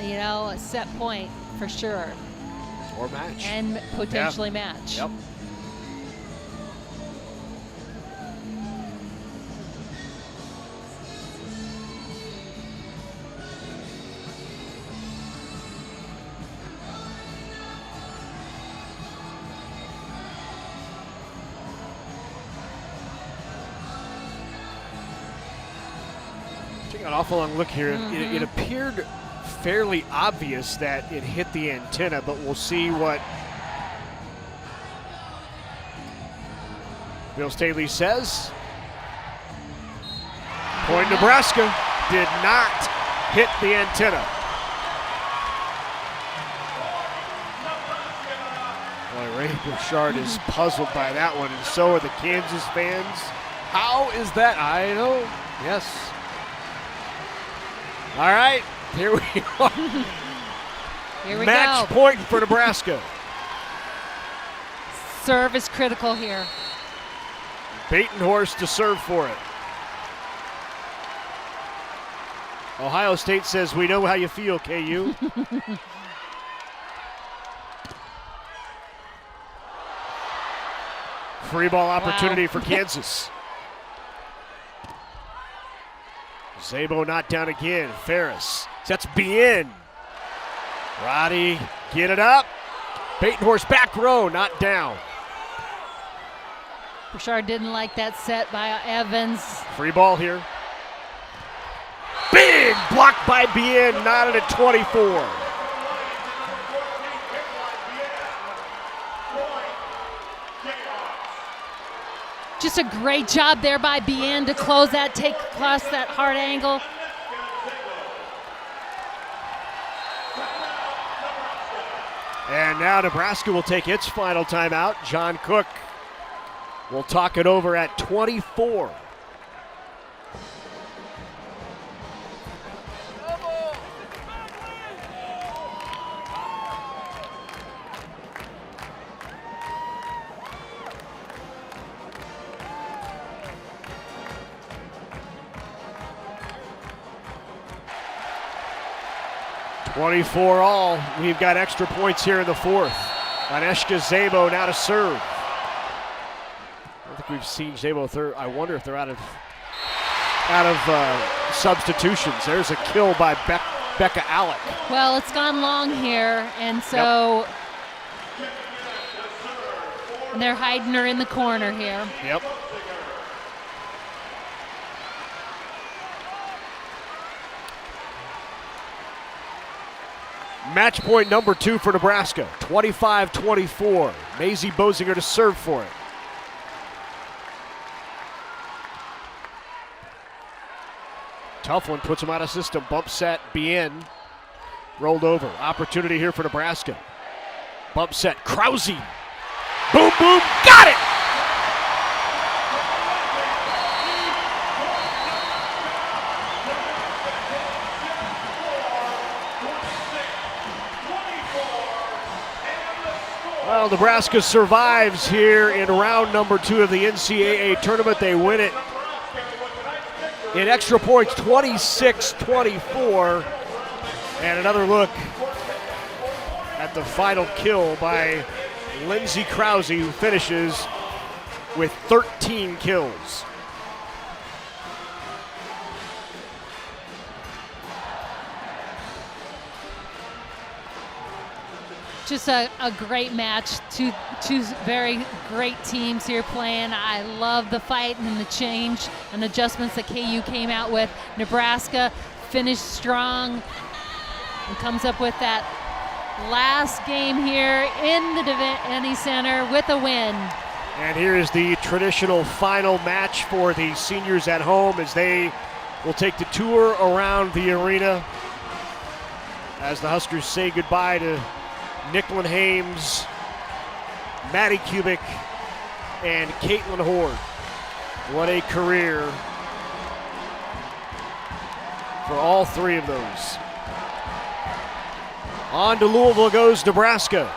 you know, a set point for sure. Or match. And potentially match. Yep. Taking an awful long look here. It appeared fairly obvious that it hit the antenna, but we'll see what Bill Staley says. Point Nebraska did not hit the antenna. Boy, Ray Bouchard is puzzled by that one, and so are the Kansas fans. How is that? I know. Yes. All right, here we are. Here we Match go. point for Nebraska. Serve is critical here. Batenhorst to serve for it. Ohio State says, we know how you feel, KU. Free ball opportunity for Kansas. Zabo not down again. Ferris sets Bien. Roddy, get it up. Batenhorst back row, not down. Bouchard didn't like that set by Evans. Free ball here. Big block by Bien, knotted at 24. Just a great job there by Bien to close that, take across that hard angle. And now Nebraska will take its final timeout. John Cook will talk it over at 24. (24 all). We've got extra points here in the fourth. Aneshka Zabo now to serve. I don't think we've seen Zabo third. I wonder if they're out of substitutions. There's a kill by Becca Alec. Well, it's gone long here, and so and they're hiding her in the corner here. Yep. Match point number 2 for Nebraska, 25-24. Maisie Bosinger to serve for it. Tough one, puts him out of system. Bump set, Bien. Rolled over. Opportunity here for Nebraska. Bump set, Krause. Boom, boom, got it! Well, Nebraska survives here in round number 2 of the NCAA tournament. They win it in extra points, 26-24. And another look at the final kill by Lindsey Krause, who finishes with 13 kills. Just a great match. Two very great teams here playing. I love the fight and the change and adjustments that KU came out with. Nebraska finished strong and comes up with that last game here in the Devaney Center with a win. And here is the traditional final match for the seniors at home as they will take the tour around the arena as the Huskers say goodbye to Nicklin Hames, Maddie Kubik, and Caitlin Horde. What a career for all three of those. On to Louisville goes Nebraska.